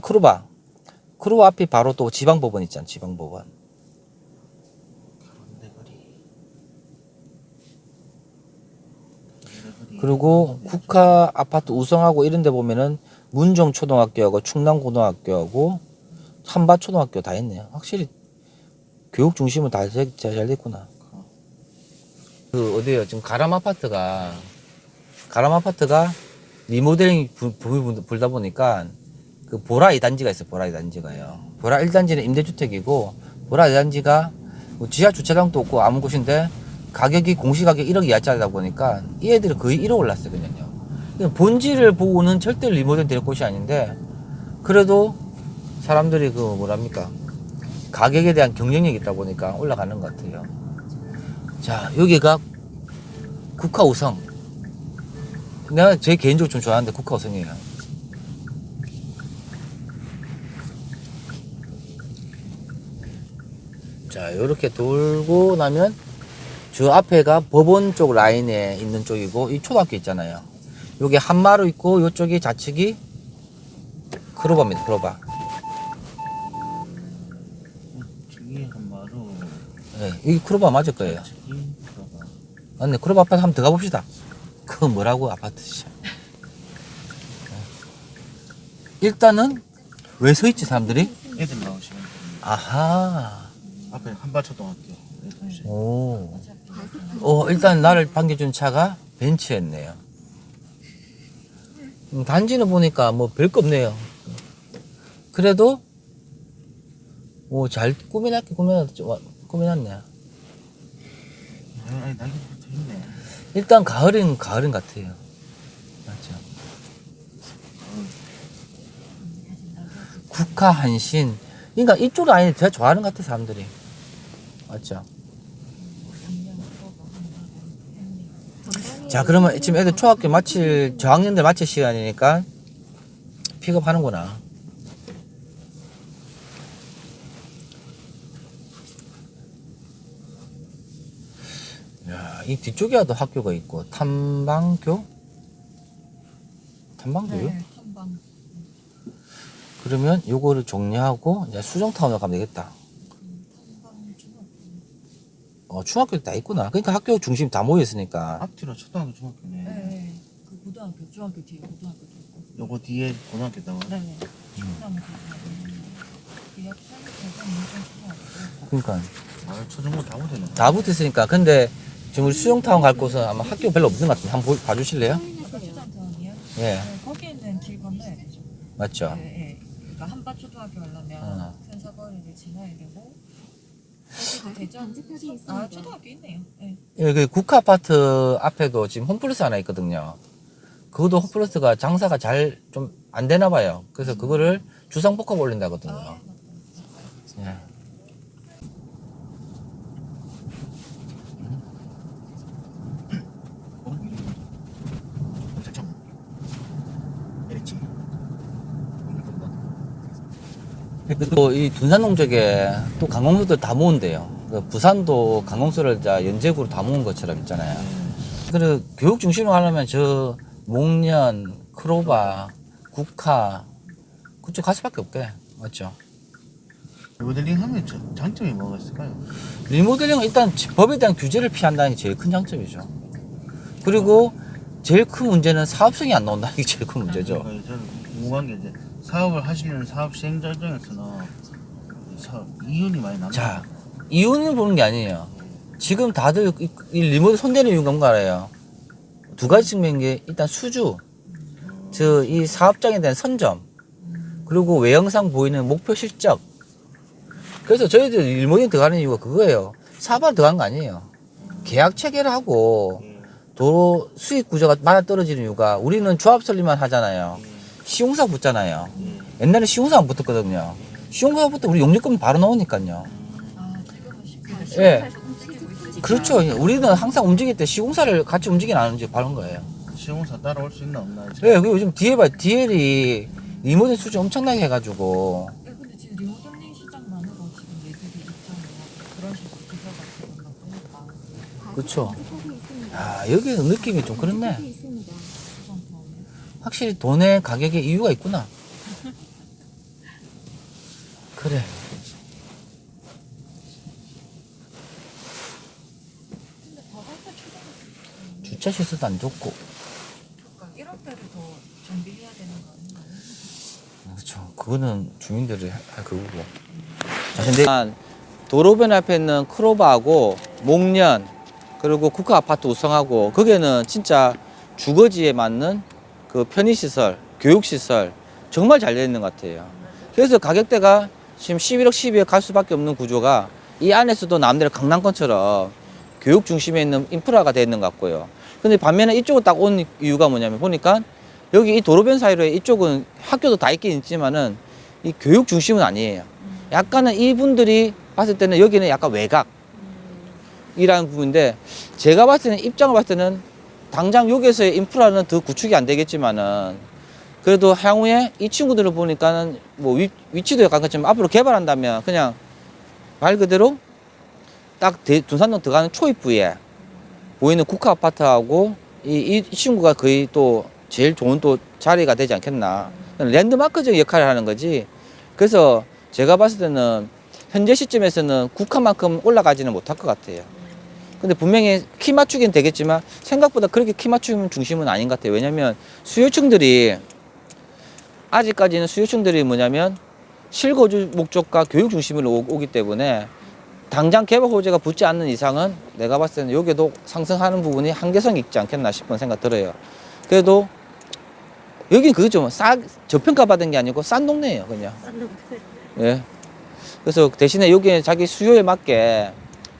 크루바 앞이 바로 또 지방법원 있잖아. 지방법원. 그리고 국화 아파트 우성하고 이런 데 보면은 문정초등학교하고 충남고등학교하고 한밭초등학교 다 있네요. 확실히 교육 중심은 다 잘 됐구나. 어디에요? 지금 가람 아파트가 리모델링 붐이 불다 보니까 그 보라 2단지가 있어요. 보라 2단지가요. 보라 1단지는 임대주택이고 보라 2단지가 뭐 지하 주차장도 없고 아무 곳인데 가격이 공시가격 1억 이하짜리다 보니까 이 애들이 거의 1억 올랐어요. 그냥요. 본질을 보고는 절대 리모델링 될 곳이 아닌데 그래도 사람들이 가격에 대한 경쟁력이 있다 보니까 올라가는 것 같아요. 자, 여기가 국화우성. 내가 제 개인적으로 좀 좋아하는데 국화우성이에요. 자, 요렇게 돌고 나면 저 앞에가 법원 쪽 라인에 있는 쪽이고 이 초등학교 있잖아요. 요게 한마루 있고 요쪽이 좌측이 크로바입니다. 크로바. 저기 한마루. 네, 이게 크로바 맞을 거예요. 근데 크로바 아파트 한번 들어가 봅시다. 그거 뭐라고 아파트지? 일단은 왜 서 있지 사람들이? 애들 나오시면 됩니다. 아하. 앞에 한밭초등학교. 오. 일단 나를 반겨준 차가 벤츠였네요. 단지는 보니까 뭐 별거 없네요. 그래도 잘 꾸며놨네. 아니 낙엽부터 있네. 일단 가을은 같아요. 맞죠? 국화 한신. 그러니까 이쪽 라인이 제가 좋아하는 것 같아 사람들이. 맞죠? 자, 그러면 지금 애들 초학교 저학년들 마칠 시간이니까 픽업하는구나. 야, 이 뒤쪽에도 학교가 있고 탐방교요? 네, 탐방. 그러면 요거를 정리하고 이제 수정타운으로 가면 되겠다. 중학교 다 있구나. 그러니까 학교 중심 다 모여 있으니까. 앞뒤로 초등학교 중학교네. 네. 그 고등학교, 중학교 뒤에 고등학교도 있고. 요거 뒤에 고등학교 있다고. 네네. 충남 대학 대전 인천 초등학교. 그러니까 아, 초중고 다 오되네. 다 붙어 있으니까. 근데 지금 우리 수영타운 갈 곳은 아마 학교 별로 없는 것 같은데 한번 봐주실래요? 아까 수장타운이요? 예, 네, 거기는 길 건너야 되죠. 맞죠. 네, 네. 그러니까 한밭 초등학교 가려면 어. 큰 사거리를 지나야 되고. 거기도 대전 아 초등학교 있네요. 네. 예, 그 국가 아파트 앞에도 지금 홈플러스 하나 있거든요. 그것도 홈플러스가 장사가 잘 좀 안 되나 봐요. 그래서 그거를 주상복합 올린다거든요. 아, 예. 잠깐만. 내렸지. 또 이 둔산동 쪽에 또 관공서들 다 모은대요. 그 부산도 관공서를 다 연제구로 다 모은 것처럼 있잖아요. 그리고 교육 중심으로 하려면 저 목련, 크로바, 국화 그쪽 갈 수밖에 없게 맞죠? 리모델링 하면 장점이 뭐가 있을까요? 리모델링은 일단 법에 대한 규제를 피한다는 게 제일 큰 장점이죠. 그리고 제일 큰 문제는 사업성이 안 나온다는 게 제일 큰 문제죠. 그러니까 저는 궁금한 게 이제 사업을 하시는 사업 시행자 입장에서는 사업 이윤이 많이 남는 자, 이윤을 보는 게 아니에요. 지금 다들 이 리모델 손대는 이유가 뭔가 알아요? 두 가지 측면인 게 일단 수주, 즉 이 사업장에 대한 선점, 그리고 외형상 보이는 목표 실적. 그래서 저희들 리모델링 들어가는 이유가 그거예요. 사업하러 들어간 거 아니에요. 계약 체계를 하고 도로 수익 구조가 맞아떨어지는 이유가 우리는 조합 설립만 하잖아요. 시공사 붙잖아요. 옛날에 시공사 안 붙었거든요. 시공사 붙어 우리 용적금 바로 나오니까요. 아 지금은 쉽게 예. 움직이고 있으니까. 그렇죠. 우리는 항상 움직일 때 시공사를 같이 움직이는 안 움직이고 바른 거예요. 시공사 따라올 수 있나 없나 이제. 예, 그리고 요즘 뒤에 봐, DL이 리모델 수준 엄청나게 해가지고. 네, 근데 지금 리모델링 시장만으로 지금 얘들이 입장을 그런 식으로 기사가 지금 나쁘니까 그쵸. 아, 여기는 느낌이 좀 그렇네. 수장타운에 확실히 돈의 가격에 이유가 있구나. 그래. 근데 다가서 초등학교 주차 시설도 안 좋고. 그러니까 이럴 때도 더 준비해야 되는 거 아닌가요? 그렇죠. 그거는 주민들이 할 그거고. 자, 근데 도로변 앞에 있는 크로바하고 목련 그리고 국가 아파트 우성하고 거기에는 진짜 주거지에 맞는 그 편의시설, 교육시설 정말 잘 되어 있는 것 같아요. 그래서 가격대가 지금 11억, 12억 갈 수밖에 없는 구조가 이 안에서도 남대로 강남권처럼 교육 중심에 있는 인프라가 되어 있는 것 같고요. 근데 반면에 이쪽으로 딱 온 이유가 뭐냐면 보니까 여기 이 도로변 사이로 이쪽은 학교도 다 있긴 있지만은 이 교육 중심은 아니에요. 약간은 이분들이 봤을 때는 여기는 약간 외곽이라는 부분인데 제가 봤을 때는 입장을 봤을 때는 당장 여기에서의 인프라는 더 구축이 안 되겠지만은 그래도 향후에 이 친구들을 보니까는 뭐 위치도 약간 그렇지만 앞으로 개발한다면 그냥 말 그대로 딱 둔산동 들어가는 초입부에 보이는 국가 아파트하고 이 친구가 거의 또 제일 좋은 또 자리가 되지 않겠나. 랜드마크적 역할을 하는 거지. 그래서 제가 봤을 때는 현재 시점에서는 국가만큼 올라가지는 못할 것 같아요. 근데 분명히 키 맞추긴 되겠지만 생각보다 그렇게 키 맞춤 중심은 아닌 것 같아요. 왜냐면 수요층들이 아직까지는 수요층들이 뭐냐면 실거주 목적과 교육 중심으로 오기 때문에 당장 개발 호재가 붙지 않는 이상은 내가 봤을 때는 여기도 상승하는 부분이 한계성이 있지 않겠나 싶은 생각 들어요. 그래도 여긴 그거죠. 저평가 받은 게 아니고 싼 동네예요, 그냥. 예. 그래서 대신에 여기에 자기 수요에 맞게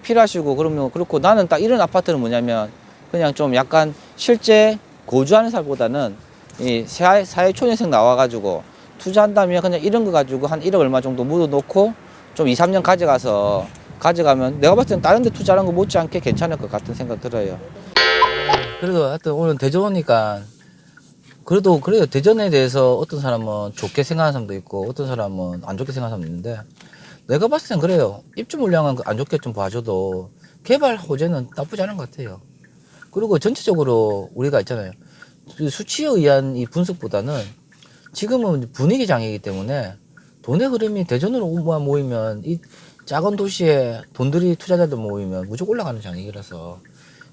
필요하시고 그러면 그렇고 나는 딱 이런 아파트는 뭐냐면 그냥 좀 약간 실제 거주하는 살보다는 이 사회 초년생 나와가지고 투자한다면 그냥 이런 거 가지고 한 1억 얼마 정도 묻어놓고 좀 2, 3년 가져가면 내가 봤을 땐 다른 데 투자하는 거 못지않게 괜찮을 것 같은 생각 들어요. 그래도 하여튼 오늘 대전 오니까 그래도 그래요. 대전에 대해서 어떤 사람은 좋게 생각하는 사람도 있고 어떤 사람은 안 좋게 생각하는 사람도 있는데 내가 봤을 땐 그래요. 입주 물량은 안 좋게 좀 봐줘도 개발 호재는 나쁘지 않은 것 같아요. 그리고 전체적으로 우리가 있잖아요. 그 수치에 의한 이 분석보다는 지금은 분위기 장애이기 때문에 돈의 흐름이 대전으로 모이면 작은 도시에 돈들이 투자자들 모이면 무조건 올라가는 장이라서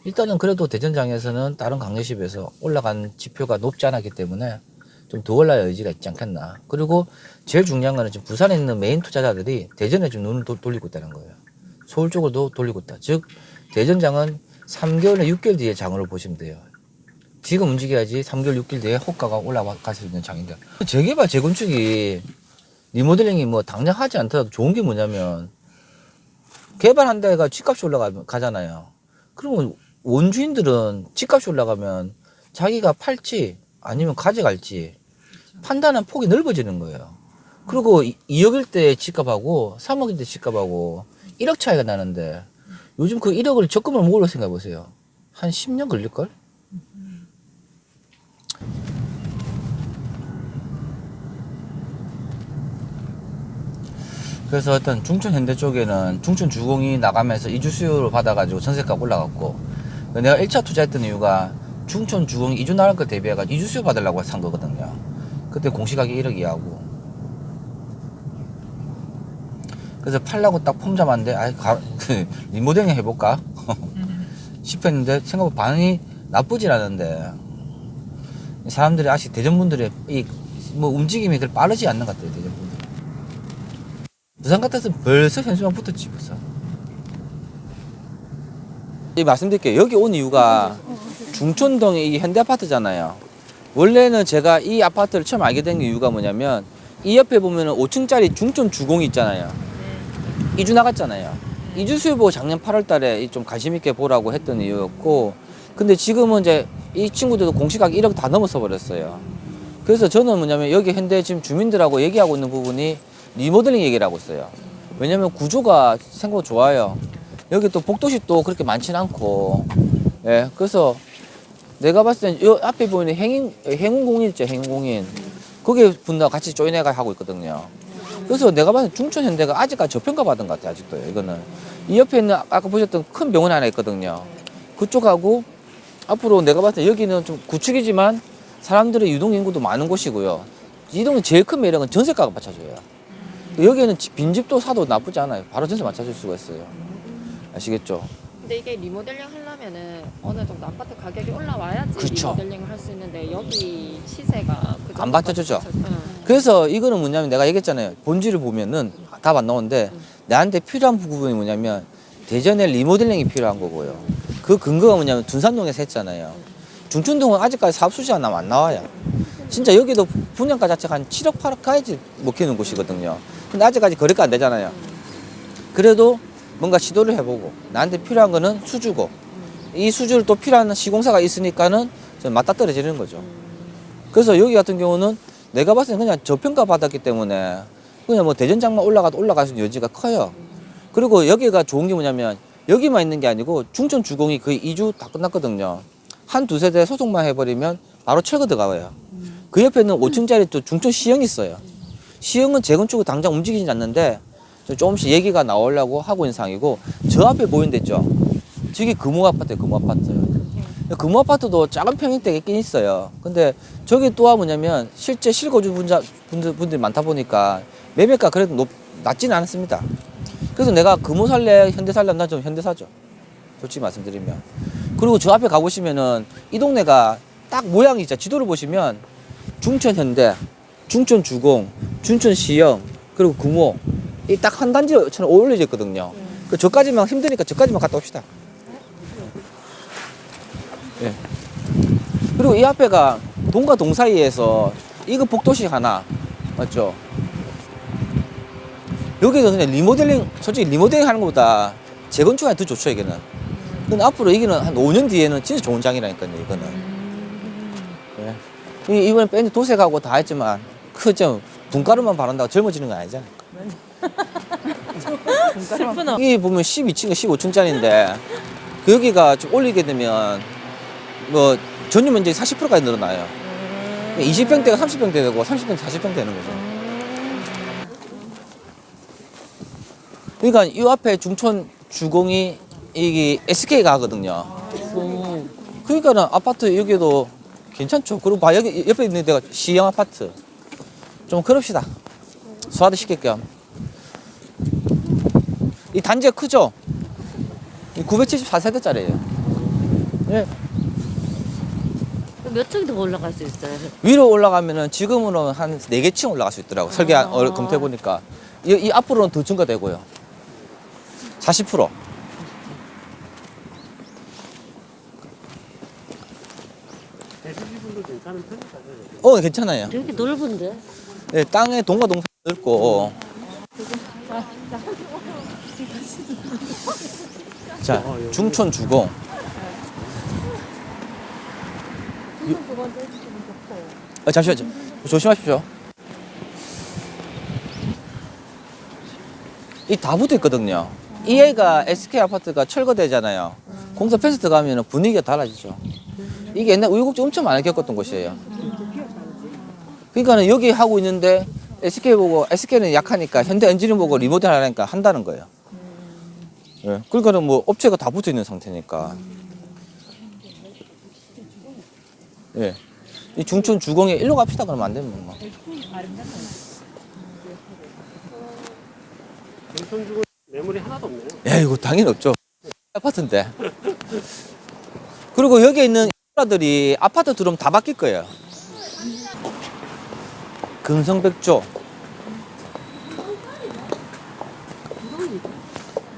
일단은 그래도 대전장에서는 다른 강대시에 비해서 올라간 지표가 높지 않았기 때문에 좀 더 올라야 의지가 있지 않겠나. 그리고 제일 중요한 거는 지금 부산에 있는 메인 투자자들이 대전에 좀 눈을 돌리고 있다는 거예요. 서울 쪽으로도 돌리고 있다. 즉 대전장은 3개월에 6개월 뒤에 장으로 보시면 돼요. 지금 움직여야지 3개월 6개월 뒤에 호가가 올라갈 수 있는 장인데 재개발 재건축이 리모델링이 뭐 당장 하지 않더라도 좋은 게 뭐냐면 개발한 데가 집값이 올라가잖아요. 그러면 원주인들은 집값이 올라가면 자기가 팔지 아니면 가져갈지 판단한 폭이 넓어지는 거예요. 그리고 2억일 때 집값하고 3억일 때 집값하고 1억 차이가 나는데 요즘 그 1억을 적금을 모으려 생각해 보세요. 한 10년 걸릴걸? 그래서 어떤 중촌 현대 쪽에는 중촌 주공이 나가면서 이주 수요를 받아가지고 전세가가 올라갔고 내가 1차 투자했던 이유가 중촌 주공이 이주 나갈 걸 대비해가지고 이주 수요 받으려고 산 거거든요. 그때 공시가격이 1억 이하고 그래서 팔라고 딱 폼 잡았는데 리모델링 해볼까 싶었는데 생각보다 반응이 나쁘진 않은데 사람들이 아직 대전분들의 뭐 움직임이 그렇게 빠르지 않는 것 같아요. 대전분들 부산 같아서 벌써 현수막 붙었지 벌써. 말씀드릴게요. 여기 온 이유가 중촌동에 이 현대아파트잖아요. 원래는 제가 이 아파트를 처음 알게 된 이유가 뭐냐면 이 옆에 보면은 5층짜리 중촌 주공이 있잖아요. 이주 나갔잖아요. 이주 수요 보고 작년 8월 달에 좀 관심 있게 보라고 했던 이유였고 근데 지금은 이제 이 친구들도 공시가격 1억 다 넘어서 버렸어요. 그래서 저는 뭐냐면 여기 현대 지금 주민들하고 얘기하고 있는 부분이 리모델링 얘기를 하고 있어요. 왜냐면 구조가 생각보다 좋아요. 여기 또 복도시 또 그렇게 많지는 않고 예, 그래서 내가 봤을 땐 이 앞에 보이는 행운공인 있죠, 행운공인. 거기에 분과 같이 조인해가 하고 있거든요. 그래서 내가 봤을 때 중촌현대가 아직까지 저평가 받은 것 같아요, 아직도. 이거는. 이 옆에 있는 아까 보셨던 큰 병원 하나 있거든요. 그쪽하고 앞으로 내가 봤을 때 여기는 좀 구축이지만 사람들의 유동인구도 많은 곳이고요. 이 동네 제일 큰 매력은 전세가가 맞춰줘요. 여기는 빈집도 사도 나쁘지 않아요. 바로 전세 맞춰줄 수가 있어요. 아시겠죠? 근데 이게 리모델링 하려면은 어느 정도 아파트 가격이 올라와야지 그렇죠. 리모델링을 할 수 있는데 여기 시세가 그 안 받쳐주죠. 응. 그래서 이거는 뭐냐면 내가 얘기했잖아요. 본질을 보면은 답 안 나오는데 나한테 필요한 부분이 뭐냐면 대전에 리모델링이 필요한 거고요. 그 근거가 뭐냐면 둔산동에서 했잖아요. 중촌동은 아직까지 사업 수지가 안 나와요. 진짜 여기도 분양가 자체가 한 7억 8억 가야지 먹히는 곳이거든요. 근데 아직까지 거래가 안 되잖아요. 그래도 뭔가 시도를 해보고 나한테 필요한 거는 수주고 이 수주를 또 필요한 시공사가 있으니까는 좀 맞닥뜨려지는 거죠. 그래서 여기 같은 경우는 내가 봤을 때 그냥 저평가 받았기 때문에 그냥 뭐 대전장만 올라가도 올라갈 수 있는 여지가 커요. 그리고 여기가 좋은 게 뭐냐면 여기만 있는 게 아니고 중촌 주공이 거의 2주 다 끝났거든요. 한 두세 대 소송만 해버리면 바로 철거 들어가요. 그 옆에는 5층짜리 또 중촌 시형이 있어요. 시형은 재건축을 당장 움직이진 않는데 조금씩 얘기가 나오려고 하고 있는 상황이고 저 앞에 보이는 데 있죠. 저기 금호아파트예요. 금호아파트. 금호아파트도 작은 평형대가 있긴 있어요. 근데 저기 또 뭐냐면 실제 실거주 분들이 많다 보니까 매매가 그래도 낮지는 않습니다. 그래서 내가 금호 살래 현대 살래 나 좀 현대 사죠. 솔직히 말씀드리면. 그리고 저 앞에 가보시면은 이 동네가 딱 모양이 있죠. 지도를 보시면 중촌 현대, 중촌 주공, 중촌 시형, 그리고 금호 이 딱 한 단지처럼 어울려져 있거든요. 그 저까지만 힘드니까 저까지만 갔다 옵시다. 예. 그리고 이 앞에가 동과 동 사이에서 이거 복도시 하나 맞죠? 여기는 그냥 리모델링 솔직히 리모델링 하는 것보다 재건축이 더 좋죠 이게는. 근데 앞으로 이게는 한 5년 뒤에는 진짜 좋은 장이라니까요 이거는. 예. 이번에 밴드 도색하고 다 했지만 그좀 분가루만 바른다고 젊어지는 건 아니잖아요. 여기 보면 12층, 15층짜리인데 여기가 좀 올리게 되면 뭐 전유 면적이 40%까지 늘어나요. 20평대가 30평대 되고 30평대 40평대 되는 거죠. 그러니까 이 앞에 중촌 주공이 이게 SK가 하거든요. 그러니까는 아파트 여기도 괜찮죠. 그리고 봐 여기 옆에 있는 데가 시형 아파트. 좀 그럽시다. 소화도 시킬겸. 이 단지가 크죠? 974세대짜리예요. 예. 몇 층 더 올라갈 수 있어요? 위로 올라가면은 지금은 한 4개층 올라갈 수 있더라고. 설계 검토해 보니까. 이 앞으로는 더 증가되고요. 40%. 대시지분도 괜찮은 편이다. 괜찮아요. 되게 넓은데? 네, 땅에 동과 동산 넓고. 자, 중촌 주공. 잠시만요. 조심하십시오. 이 다 붙어 있거든요. 이 애가 SK 아파트가 철거되잖아요. 공사 펜스 들어가면 분위기가 달라지죠. 이게 옛날 우유곡지 엄청 많이 겪었던 곳이에요. 그러니까는 여기 하고 있는데 SK 보고 SK는 약하니까 현대 엔지니어 보고 리모델 하라니까 한다는 거예요. 예. 그러니까는 뭐 업체가 다 붙어 있는 상태니까. 예. 이 중촌 주공에 일로 갑시다 그러면 안 되면 뭐. 중천주공 매물이 하나도 없네요. 야, 이거 당연히 없죠. 아파트인데. 그리고 여기 있는 인프라들이 아파트 들어오면 다 바뀔 거예요. 금성백조.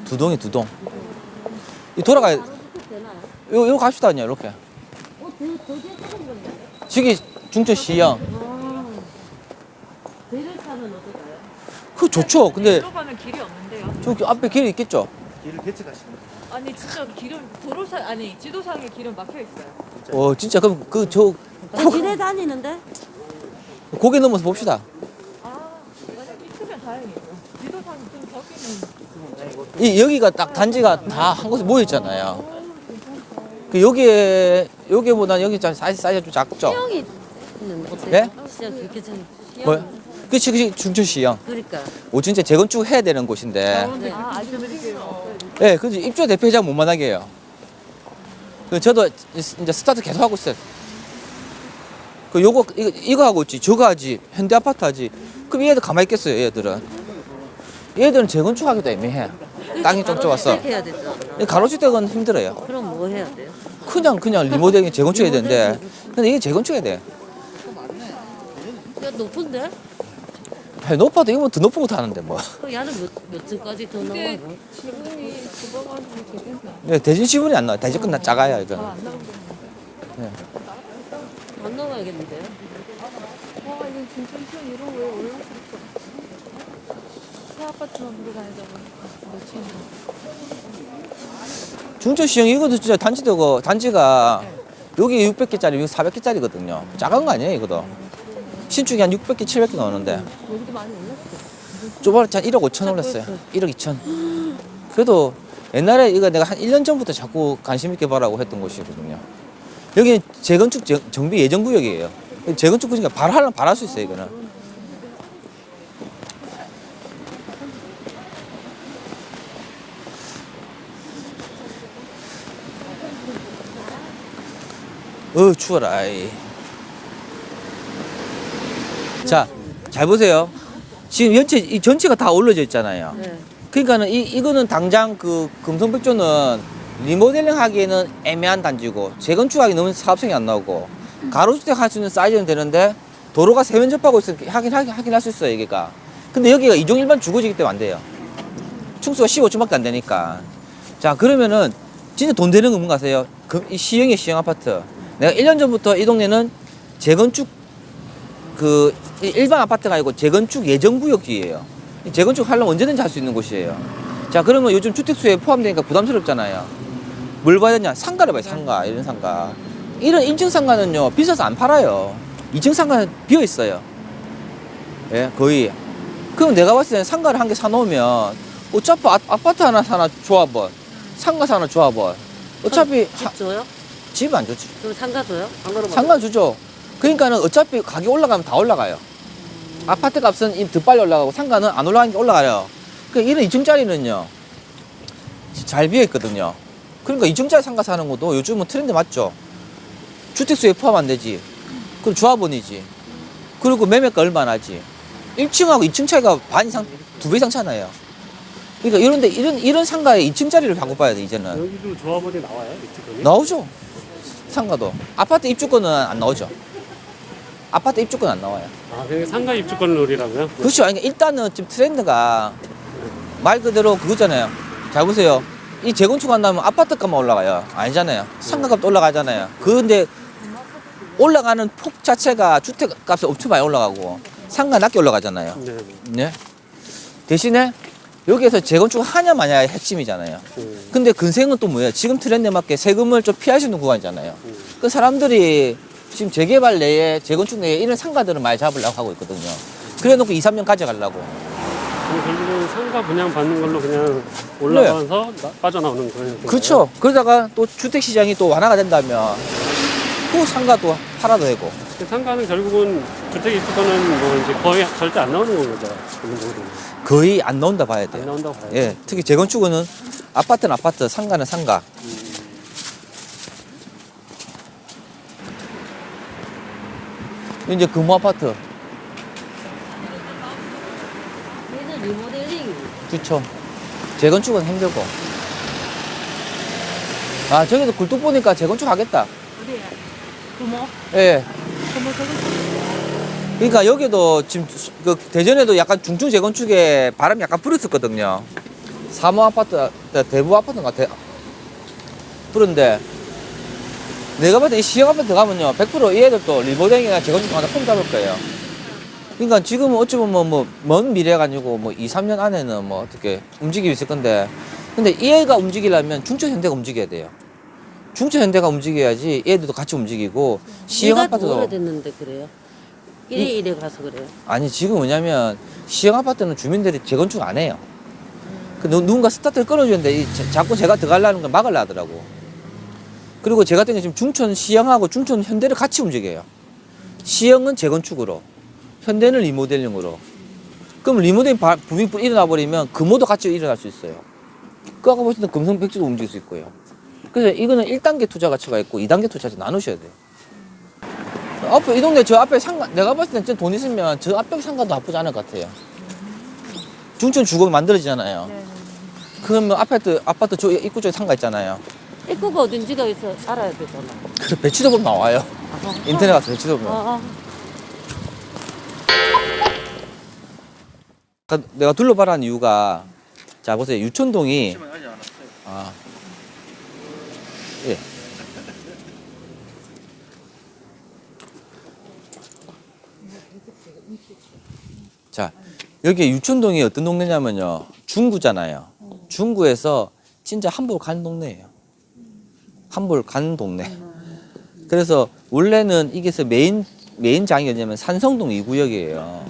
두 동이 두 동. 이 돌아가야, 요 갑시다, 그냥, 이렇게. 저기 중천시형. 배를 타면 어떨까요? 그거 좋죠. 근데 들어가면 길이 없는데요. 저기 앞에 길이 있겠죠? 길을 개척하시는 아니 진짜 길은 도로상 아니 지도상에 길은 막혀 있어요. 진짜, 그럼 지내 다니는데? 고개 넘어서 봅시다. 아 만약 있으면 다행이죠. 지도상 좀 저기는 여기가 딱 단지가 다 한 곳에 모여 있잖아요. 여기보다는 여기 사이즈가 좀 작죠? 시형이 있는데 어때요? 예? 시형 그렇게 전 뭐요? 그치, 중천시형. 그러니까 진짜 재건축 해야 되는 곳인데. 네. 아 알려드릴게요. 예, 그래서 입주 대표이자 못 만나게 해요. 저도 이제 스타트 계속 하고 있어요. 이거 하고 있지, 저거 하지, 현대 아파트 하지. 그럼 얘들 가만히 있겠어요, 얘들은. 얘들은 재건축하기도 애매해. 땅이 좀 좁아서. 가로주택 해야 되죠. 가로주택은 힘들어요. 그럼 뭐 해야 돼요? 그냥 리모델링 재건축해야 되는데. 근데 이게 재건축해야 돼. 야 높은데? 높아도 이거 더 높은 것도 하는데 뭐. 그 야는 몇 층까지 더 근데 나와요? 지분이 좁아가지고 되겠나? 네, 대진 시분이 안 나와요. 대진 끝나 작아요, 이거는. 안 나오겠네. 안 나와야겠는데요? 와 이거 진짜 시험 이런 거에 올라갈 수 없어. 새 아파트만 보러 다니다 보니까 며칠 중천시형 이것도 진짜 단지가 여기 600개짜리, 여기 400개짜리거든요. 작은 거 아니에요, 이거도. 신축이 한 600개, 700개 나오는데. 여기도 많이 올랐어. 저번에 한 1억 5천 올랐어요. 1억 2천. 그래도 옛날에 이거 내가 한 1년 전부터 자꾸 관심 있게 봐라고 했던 곳이거든요. 여기는 재건축 정비 예정 구역이에요. 재건축 구역이니까 바로 하려면 바로 할 수 있어요, 이거는. 추워라. 자, 잘 보세요. 지금 이 전체가 다 올려져 있잖아요. 네. 그러니까는 이거는 당장 금성백조는 리모델링 하기에는 애매한 단지고 재건축하기 너무 사업성이 안 나오고 가로주택 할 수 있는 사이즈는 되는데 도로가 세면접하고 있으니까 하긴 할 수 있어요, 여기가. 근데 여기가 이종 일반 주거지기 때문에 안 돼요. 층수가 15층밖에 안 되니까. 자, 그러면은 진짜 돈 되는 건 뭔가 아세요? 이 시형 아파트. 내가 1년 전부터 이 동네는 재건축 일반 아파트가 아니고 재건축 예정구역지예요. 재건축 하려면 언제든지 할 수 있는 곳이에요. 자, 그러면 요즘 주택수에 포함되니까 부담스럽잖아요. 뭘 봐야 되냐? 상가를 봐요, 상가. 이런 상가. 이런 1층 상가는요, 비싸서 안 팔아요. 2층 상가는 비어 있어요. 예, 거의. 그럼 내가 봤을 때는 상가를 한 개 사놓으면 어차피 아파트 하나 사나 조합원, 상가 사나 조합원. 어차피 집 줘요? 집은 안 좋지. 그럼 상가 줘요? 안 그러면 상가 주죠. 그러니까는 어차피 가격 올라가면 다 올라가요. 아파트 값은 더 빨리 올라가고 상가는 안 올라가니까 올라가요. 그러니까 이런 2층짜리는요 잘 비어 있거든요. 그러니까 2층짜리 상가 사는 것도 요즘은 트렌드 맞죠. 주택수에 포함 안 되지. 그럼 조합원이지. 그리고 매매가 얼마나 하지. 1층하고 2층 차이가 반 이상, 2배 이상 차나요. 그러니까 이런 상가에 2층짜리를 갖고 봐야 돼 이제는. 여기도 조합원이 나와요? 입주권이? 나오죠. 상가도. 아파트 입주권은 안 나오죠. 아파트 입주권 안 나와요. 아, 그게 상가 입주권 룰이라고요? 그렇죠. 그러니까 일단은 지금 트렌드가 말 그대로 그거잖아요. 잘 보세요. 이 재건축 한다면 아파트 값만 올라가요. 아니잖아요. 상가값도 올라가잖아요. 그런데 올라가는 폭 자체가 주택값이 엄청 많이 올라가고 상가 낮게 올라가잖아요. 네. 네. 대신에 여기에서 재건축 하냐 마냐의 핵심이잖아요. 근데 근생은 또 뭐예요? 지금 트렌드에 맞게 세금을 좀 피할 수 있는 구간이잖아요. 그 사람들이 지금 재개발 내에 재건축 내에 이런 상가들을 많이 잡으려고 하고 있거든요. 그래 놓고 2, 3년 가져가려고. 그럼 결국은 상가 분양 받는 걸로 그냥 올라가서 빠져나오는 거예요? 그렇죠. 그러다가 또 주택 시장이 또 완화가 된다면 또 상가도 팔아도 되고. 그 상가는 결국은 주택 입주권은 뭐 이제 거의 절대 안 나오는 거죠. 기본적으로. 거의 안 나온다 봐야 안 돼요. 나온다고 봐요. 예, 특히 재건축은 아파트는 아파트, 상가는 상가. 이제 금호 아파트. 얘는 리모델링. 그렇죠. 재건축은 힘들고. 아, 저기도 굴뚝 보니까 재건축 하겠다. 어디에? 부모? 예. 부모 저거 그러니까 여기도 지금 그 대전에도 약간 중증 재건축에 바람이 약간 불었었거든요. 사모 아파트, 대부 아파트 같아. 그런데 내가 봤을 때 이 시형 아파트 가면요, 100% 이 애들도 리모델링이나 재건축 하나 폼 잡을 거예요. 그러니까 지금은 어찌 보면 먼 미래가 아니고 2, 3년 안에는 뭐 어떻게 움직이고 있을 건데, 근데 이 애가 움직이려면 중천 현대가 움직여야 돼요. 중천 현대가 움직여야지 얘들도 같이 움직이고 시형 얘가 아파트도. 오래됐는데 그래요? 이래 가서 그래요? 아니 지금 뭐냐면 시형 아파트는 주민들이 재건축 안 해요. 그 누군가 스타트를 끊어주는데 자꾸 제가 들어가려는 걸 막으려 하더라고. 그리고 제가 같은 경우 지금 중천 시형하고 중천 현대를 같이 움직여요. 시형은 재건축으로, 현대는 리모델링으로. 그럼 리모델링 붐이 일어나 버리면 금호도 같이 일어날 수 있어요. 그 아까 보셨던 금성 백지도 움직일 수 있고요. 그래서 이거는 1단계 투자 가치가 있고 2단계 투자가 나누셔야 돼요. 앞에 이 동네 저 앞에 상가 내가 봤을 때 돈 있으면 저 앞에 상가도 나쁘지 않을 것 같아요. 중천 주거가 만들어지잖아요. 그러면 아파트 저 입구 쪽에 상가 있잖아요. 입구가 어딘지가 있어 알아야 되잖아. 그 배치도 보면 나와요. 인터넷 가서 배치도 보면. 내가 둘러봐라는 이유가 자 보세요. 유천동이 아 예. 자, 여기 유천동이 어떤 동네냐면요. 중구잖아요. 중구에서 진짜 함부로 가는 동네예요. 함부로 가는 동네. 그래서 원래는 이게서 메인장이 어디냐면 산성동 2구역이에요.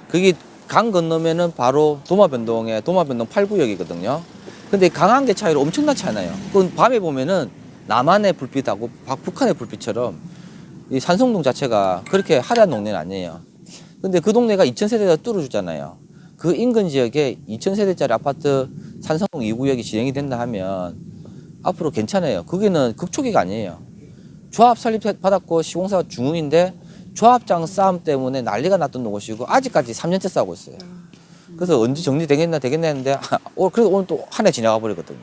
그게 강 건너면은 바로 도마변동의 도마변동 8구역이거든요. 근데 강한계 차이로 엄청나지 않아요. 그건 밤에 보면은 남한의 불빛하고 북한의 불빛처럼 이 산성동 자체가 그렇게 화려한 동네는 아니에요. 근데 그 동네가 2000세대가 뚫어주잖아요. 그 인근 지역에 2000세대짜리 아파트 산성동 2구역이 진행이 된다 하면 앞으로 괜찮아요. 거기는 극초기가 아니에요. 조합 설립받았고 시공사 중흥인데 조합장 싸움 때문에 난리가 났던 곳이고 아직까지 3년째 싸우고 있어요. 그래서 언제 정리되겠나 했는데 그래도 오늘 또 한 해 지나가 버리거든요.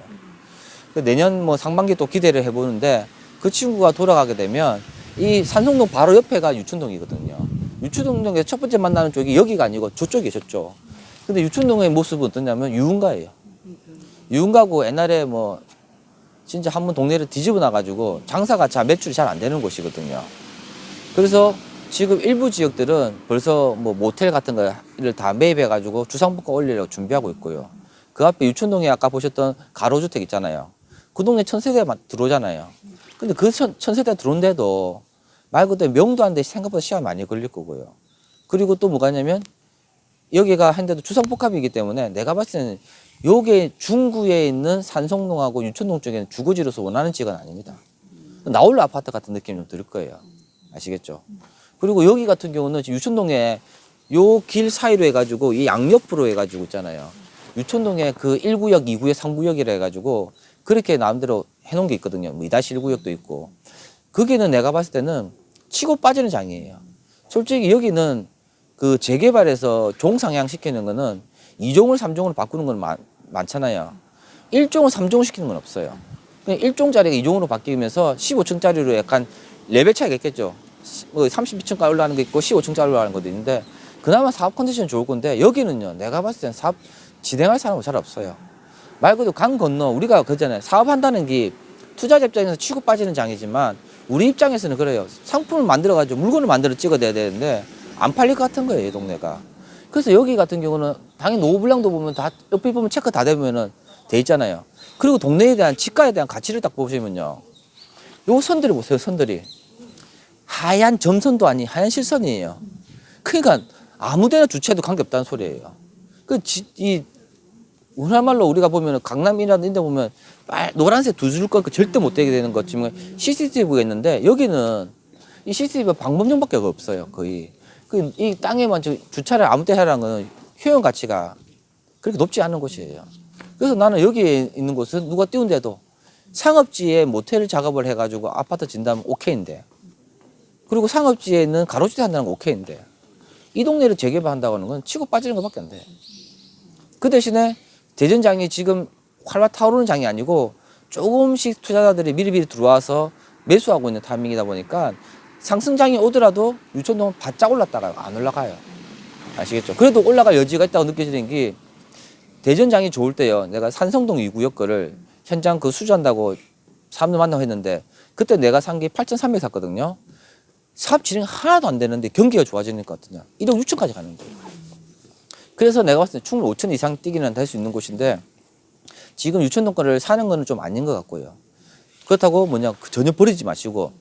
내년 뭐 상반기 또 기대를 해보는데 그 친구가 돌아가게 되면 이 산성동 바로 옆에가 유천동이거든요. 유천동에서 첫 번째 만나는 쪽이 여기가 아니고 저쪽이에요, 저쪽. 근데 유천동의 모습은 어떠냐면 유흥가예요. 유흥가고 옛날에 뭐 진짜 한번 동네를 뒤집어 놔가지고 장사가 매출이 잘 안 되는 곳이거든요. 그래서 지금 일부 지역들은 벌써 뭐 모텔 같은 거를 다 매입해가지고 주상복합 올리려고 준비하고 있고요. 그 앞에 유천동에 아까 보셨던 가로주택 있잖아요. 그 동네 1000세대가 들어오잖아요. 근데 그 1000세대가 들어온데도 말 그대로 명도 안 돼 생각보다 시간이 많이 걸릴 거고요. 그리고 또 뭐가 있냐면 여기가 한데도 주상복합이기 때문에 내가 봤을 때는 요게 중구에 있는 산성동하고 유천동 쪽에는 주거지로서 원하는 지역은 아닙니다. 나홀로 아파트 같은 느낌이 좀 들 거예요. 아시겠죠? 그리고 여기 같은 경우는 지금 유천동에 요 길 사이로 해가지고 이 양옆으로 해가지고 있잖아요. 유천동에 그 1구역, 2구역, 3구역이라 해가지고 그렇게 나름대로 해놓은 게 있거든요. 뭐 2-1구역도 있고. 거기는 내가 봤을 때는 치고 빠지는 장이에요. 솔직히 여기는 그 재개발해서 종상향 시키는 거는 2종을 3종으로 바꾸는 건 많잖아요. 1종을 3종을 시키는 건 없어요. 그냥 1종짜리가 2종으로 바뀌면서 15층짜리로 약간 레벨 차이가 있겠죠. 뭐 32층까지 올라가는 게 있고 15층짜리 올라가는 것도 있는데 그나마 사업 컨디션이 좋을 건데 여기는요. 내가 봤을 땐 사업 진행할 사람은 잘 없어요. 말 그대로 강 건너 우리가 그잖아요. 사업한다는 게 투자자 입장에서 치고 빠지는 장이지만 우리 입장에서는 그래요. 상품을 만들어가지고 물건을 만들어 찍어내야 되는데 안 팔릴 것 같은 거예요. 이 동네가. 그래서 여기 같은 경우는 당연히 노후 불량도 보면 다 옆에 보면 체크 다 되면은 돼 있잖아요. 그리고 동네에 대한 지가에 대한 가치를 딱 보시면요. 요 선들이 보세요. 선들이. 하얀 점선도 아닌 하얀 실선이에요. 그러니까 아무데나 주차해도 관계없다는 소리예요. 우리말로 우리가 보면 강남이라는 데 보면 노란색 두 줄 거 절대 못 되게 되는 것 지금 CCTV가 있는데 여기는 이 CCTV가 방범용밖에 없어요. 거의. 이 땅에만 주차를 아무 때 하라는 건 효용 가치가 그렇게 높지 않은 곳이에요. 그래서 나는 여기에 있는 곳은 누가 띄운데도 상업지에 모텔 작업을 해가지고 아파트 진다면 오케이인데 그리고 상업지에 있는 가로주택 한다는 건 오케이인데 이 동네를 재개발한다고 하는 건 치고 빠지는 것밖에 안 돼. 그 대신에 대전장이 지금 활발 타오르는 장이 아니고 조금씩 투자자들이 미리미리 들어와서 매수하고 있는 타이밍이다 보니까 상승장이 오더라도 유천동은 바짝 올랐다가요. 안 올라가요. 아시겠죠? 그래도 올라갈 여지가 있다고 느껴지는 게 대전장이 좋을 때요. 내가 산성동 2구역 거를 현장 그 수주한다고 사람들 만나고 했는데 그때 내가 산 게 8,300 샀거든요. 사업 진행 하나도 안 되는데 경기가 좋아지는 것 같으냐. 1억 6천까지 가는 거예요. 그래서 내가 봤을 때 충분히 5천 이상 뛰기는 할 수 있는 곳인데 지금 유천동 거를 사는 거는 좀 아닌 것 같고요. 그렇다고 전혀 버리지 마시고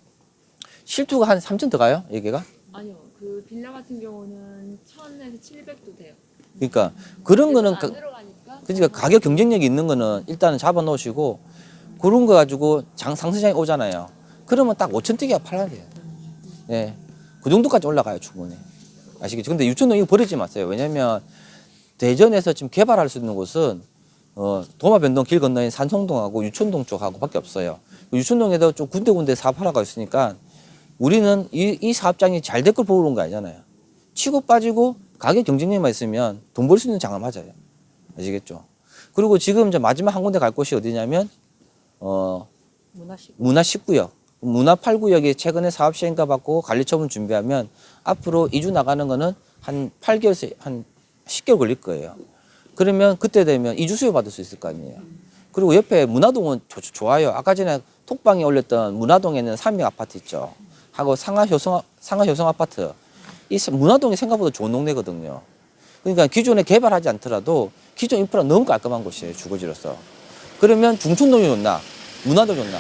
실투가 한 3천 더 가요? 여기가? 아니요. 그 빌라 같은 경우는 1,000에서 700도 돼요. 그러니까 그런 거는 안 들어가니까. 그러니까 가격 경쟁력이 있는 거는 일단은 잡아 놓으시고 그런 거 가지고 상승장이 오잖아요. 그러면 딱 5천 뛰기가 팔아야 돼요. 예. 그 정도까지 올라가요, 충분히. 아시겠죠? 근데 유천동 이거 버리지 마세요. 왜냐면 대전에서 지금 개발할 수 있는 곳은 도마변동 길 건너인 산성동하고 유천동 쪽하고 밖에 없어요. 유천동에도 좀 군데군데 사업하라고 있으니까 우리는 이 사업장이 잘 될 걸 보러 온 거 아니잖아요. 치고 빠지고 가격 경쟁력만 있으면 돈 벌 수 있는 장을 맞아요. 아시겠죠? 그리고 지금 이제 마지막 한 군데 갈 곳이 어디냐면 문화 19역. 문화 8구역이 최근에 사업 시행가 받고 관리 처분 준비하면 앞으로 이주 나가는 거는 한 8개월에서 한 10개월 걸릴 거예요. 그러면 그때 되면 이주 수요 받을 수 있을 거 아니에요. 그리고 옆에 문화동은 좋아요. 아까 전에 톡방에 올렸던 문화동에는 3명 아파트 있죠. 하고 상하효성 아파트. 이 문화동이 생각보다 좋은 동네거든요. 그러니까 기존에 개발하지 않더라도 기존 인프라 너무 깔끔한 곳이에요. 주거지로서. 그러면 중촌동이 좋나? 문화동 좋나?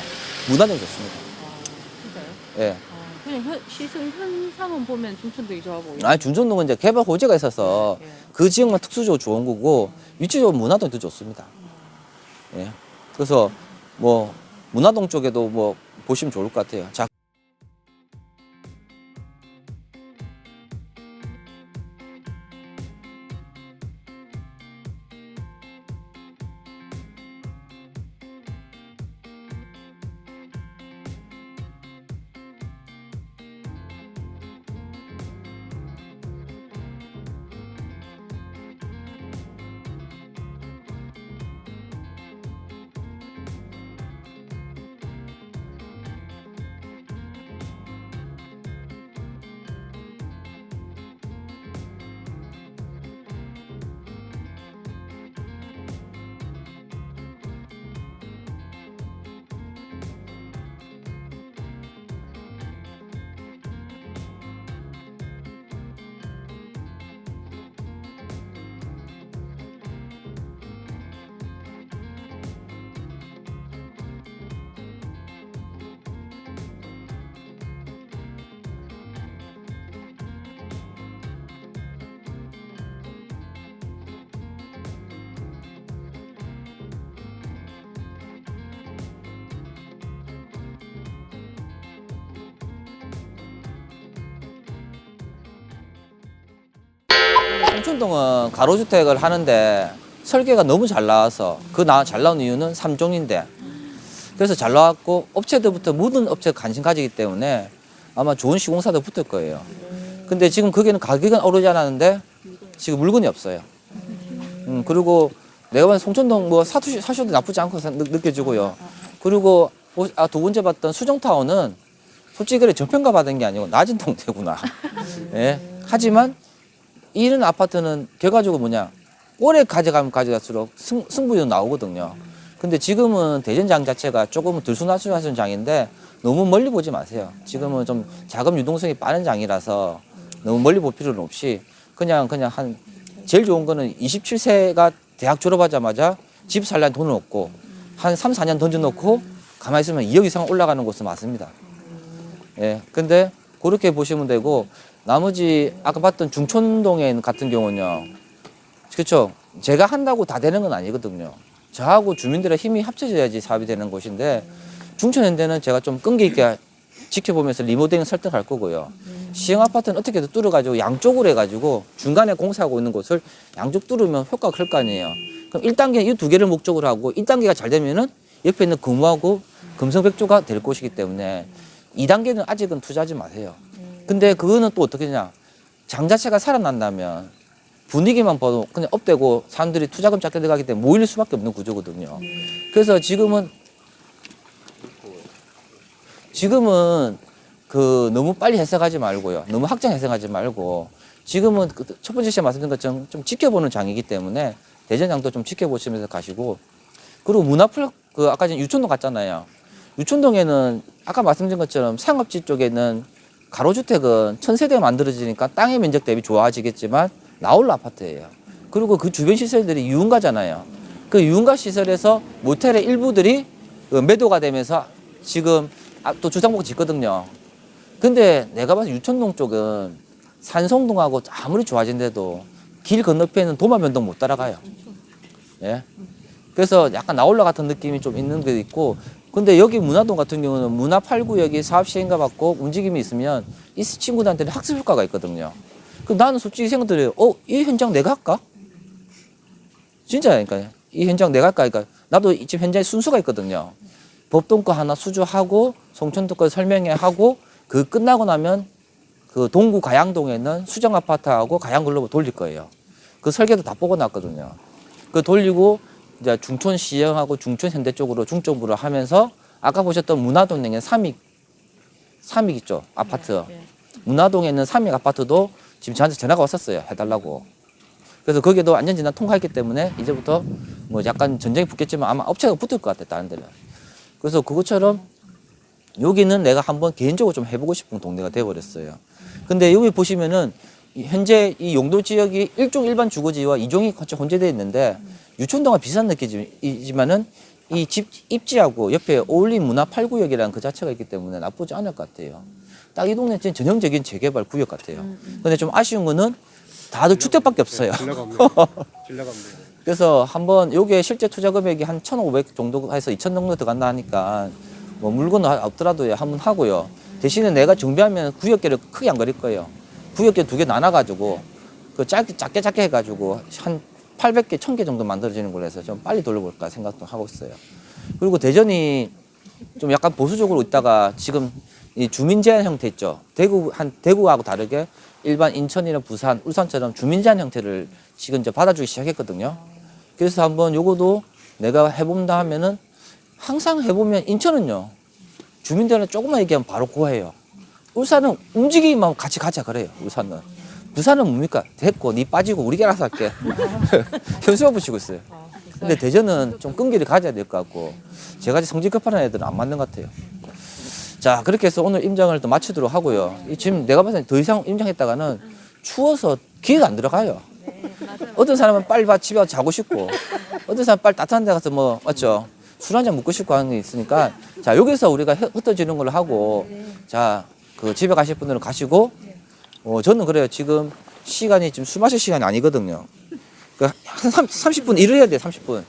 문화동이 좋습니다. 진짜요? 예. 그냥 시설 현상은 보면 중천동이 좋아 보여요. 아니, 중촌동은 이제 개발 호재가 있어서 예. 그 지역만 특수적으로 좋은 거고 위치적으로 문화동이 더 좋습니다. 예. 그래서 문화동 쪽에도 보시면 좋을 것 같아요. 자. 중촌동은 가로주택을 하는데 설계가 너무 잘 나와서 잘 나온 이유는 3종인데 그래서 잘 나왔고 업체들부터 모든 업체가 관심 가지기 때문에 아마 좋은 시공사도 붙을 거예요. 근데 지금 거기는 가격은 오르지 않았는데 지금 물건이 없어요. 그리고 내가 봤을 때 송천동 뭐 사셔도 나쁘지 않고 느껴지고요. 그리고 두 번째 봤던 수정타운은 솔직히 그래 저평가 받은 게 아니고 낮은 동네구나. 예. 하지만 이런 아파트는 결과적으로 뭐냐 오래 가져가면 가져갈수록 승부도 나오거든요. 근데 지금은 대전장 자체가 조금은 들쑥날쑥하는 장인데 너무 멀리 보지 마세요. 지금은 좀 자금 유동성이 빠른 장이라서 너무 멀리 볼 필요는 없이 그냥 한 제일 좋은 거는 27세가 대학 졸업하자마자 집 살려는 돈은 없고 한 3, 4년 던져놓고 가만히 있으면 2억 이상 올라가는 곳은 맞습니다. 예. 근데 그렇게 보시면 되고 나머지 아까 봤던 중촌동에 같은 경우는요. 그렇죠. 제가 한다고 다 되는 건 아니거든요. 저하고 주민들의 힘이 합쳐져야지 사업이 되는 곳인데 중촌현대는 제가 좀 끈기 있게 지켜보면서 리모델링 설득할 거고요. 시형 아파트는 어떻게든 뚫어가지고 양쪽으로 해가지고 중간에 공사하고 있는 곳을 양쪽 뚫으면 효과가 클 거 아니에요. 그럼 1단계는 이 두 개를 목적으로 하고 1단계가 잘 되면은 옆에 있는 금호하고 금성백조가 될 곳이기 때문에 2단계는 아직은 투자하지 마세요. 근데 그거는 또 어떻게 되냐. 장 자체가 살아난다면 분위기만 봐도 그냥 업되고 사람들이 투자금 작게 들어가기 때문에 모일 수밖에 없는 구조거든요. 그래서 지금은 그 너무 빨리 해석하지 말고요. 너무 확장 해석하지 말고 지금은 첫 번째 시에 말씀드린 것처럼 좀 지켜보는 장이기 때문에 대전장도 좀 지켜보시면서 가시고 그리고 문 앞을 아까 전에 유촌동 갔잖아요. 유촌동에는 아까 말씀드린 것처럼 상업지 쪽에는 가로주택은 1000세대가 만들어지니까 땅의 면적 대비 좋아지겠지만 나홀로 아파트예요. 그리고 그 주변 시설들이 유흥가잖아요. 그 유흥가 시설에서 모텔의 일부들이 매도가 되면서 지금 또 주상복을 짓거든요. 근데 내가 봐서 유촌동 쪽은 산성동하고 아무리 좋아진데도 길 건너편에는 도마변동 못 따라가요. 예. 그래서 약간 나홀로 같은 느낌이 좀 있는 게 있고 근데 여기 문화동 같은 경우는 문화 8구역이 사업 시행가 받고 움직임이 있으면 이 친구들한테는 학습 효과가 있거든요. 그럼 나는 솔직히 생각들어요. 이 현장 내가 할까? 진짜니까요. 이 현장 내가 할까? 그러니까 나도 지금 현장에 순서가 있거든요. 법동 거 하나 수주하고 송천동 거 설명회 하고 그 끝나고 나면 그 동구 가양동에는 수정 아파트하고 가양글로벌 돌릴 거예요. 그 설계도 다 보고 놨거든요. 그 돌리고 이제 중촌 시형하고 중촌 현대 쪽으로 중점으로 하면서 아까 보셨던 문화동에 삼익 있죠 아파트. 문화동에 있는 삼익 아파트도 지금 저한테 전화가 왔었어요. 해달라고. 그래서 거기에도 안전진단 통과했기 때문에 이제부터 뭐 약간 전쟁이 붙겠지만 아마 업체가 붙을 것 같아 다른 데는. 그래서 그것처럼 여기는 내가 한번 개인적으로 좀 해보고 싶은 동네가 돼버렸어요. 근데 여기 보시면은 현재 이 용도 지역이 1종 일반 주거지와 2종이 같이 혼재되어 있는데 유촌동과 비슷한 느낌이지만은 이 집 입지하고 옆에 어울린 문화 8구역이라는 그 자체가 있기 때문에 나쁘지 않을 것 같아요. 딱 이 동네 진짜 전형적인 재개발 구역 같아요. 근데 좀 아쉬운 거는 다들 주택밖에 없어요. 질러가 없네요. 그래서 한번 요게 실제 투자 금액이 한 1,500 정도 해서 2,000 정도 들어간다 하니까 뭐 물건은 없더라도 한번 하고요. 대신에 내가 정비하면 구역계를 크게 안 그릴 거예요. 구역계 2개 나눠가지고 그 작게 해가지고 한 800개, 1000개 정도 만들어지는 걸로 해서 좀 빨리 돌려볼까 생각도 하고 있어요. 그리고 대전이 좀 약간 보수적으로 있다가 지금 이 주민 제한 형태 있죠. 대구하고 다르게 일반 인천이나 부산, 울산처럼 주민 제한 형태를 지금 이제 받아주기 시작했거든요. 그래서 한번 요거도 내가 해본다 하면은 항상 해보면 인천은요. 주민들한테 조금만 얘기하면 바로 고해요. 울산은 움직이기만 같이 가자 그래요. 울산은. 부산은 뭡니까? 됐고 니 빠지고 우리 알아서 할게. 현수막 붙이고 있어요. 근데 대전은 좀 끈기를 가져야 될 것 같고 제가 성질 급한 애들은 안 맞는 것 같아요. 자 그렇게 해서 오늘 임장을 또 마치도록 하고요. 지금 내가 봤을 때 더 이상 임장했다가는 추워서 기회가 안 들어가요. 어떤 사람은 빨리 집에 가서 자고 싶고 어떤 사람은 빨리 따뜻한 데 가서 뭐 맞죠? 술 한잔 먹고 싶고 하는 게 있으니까 자 여기서 우리가 흩어지는 걸로 하고 자 그 집에 가실 분들은 가시고 저는 그래요. 지금 시간이 지금 술 마실 시간이 아니거든요. 그 한 30분 일을 해야 돼요. 30분.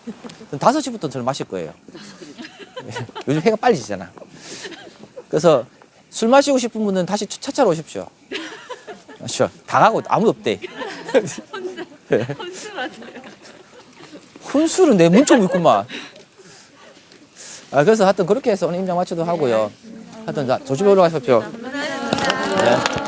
5시부터 저는 마실 거예요. 요즘 해가 빨리 지잖아. 그래서 술 마시고 싶은 분은 다시 차차로 오십시오. 그렇죠. 다 가고 아무도 없대. 혼술은 내 문총 있구만. 그래서 하여튼 그렇게 해서 오늘 임장 마치도 하고요. 하여튼 자 조심히 올라가십시오. 네.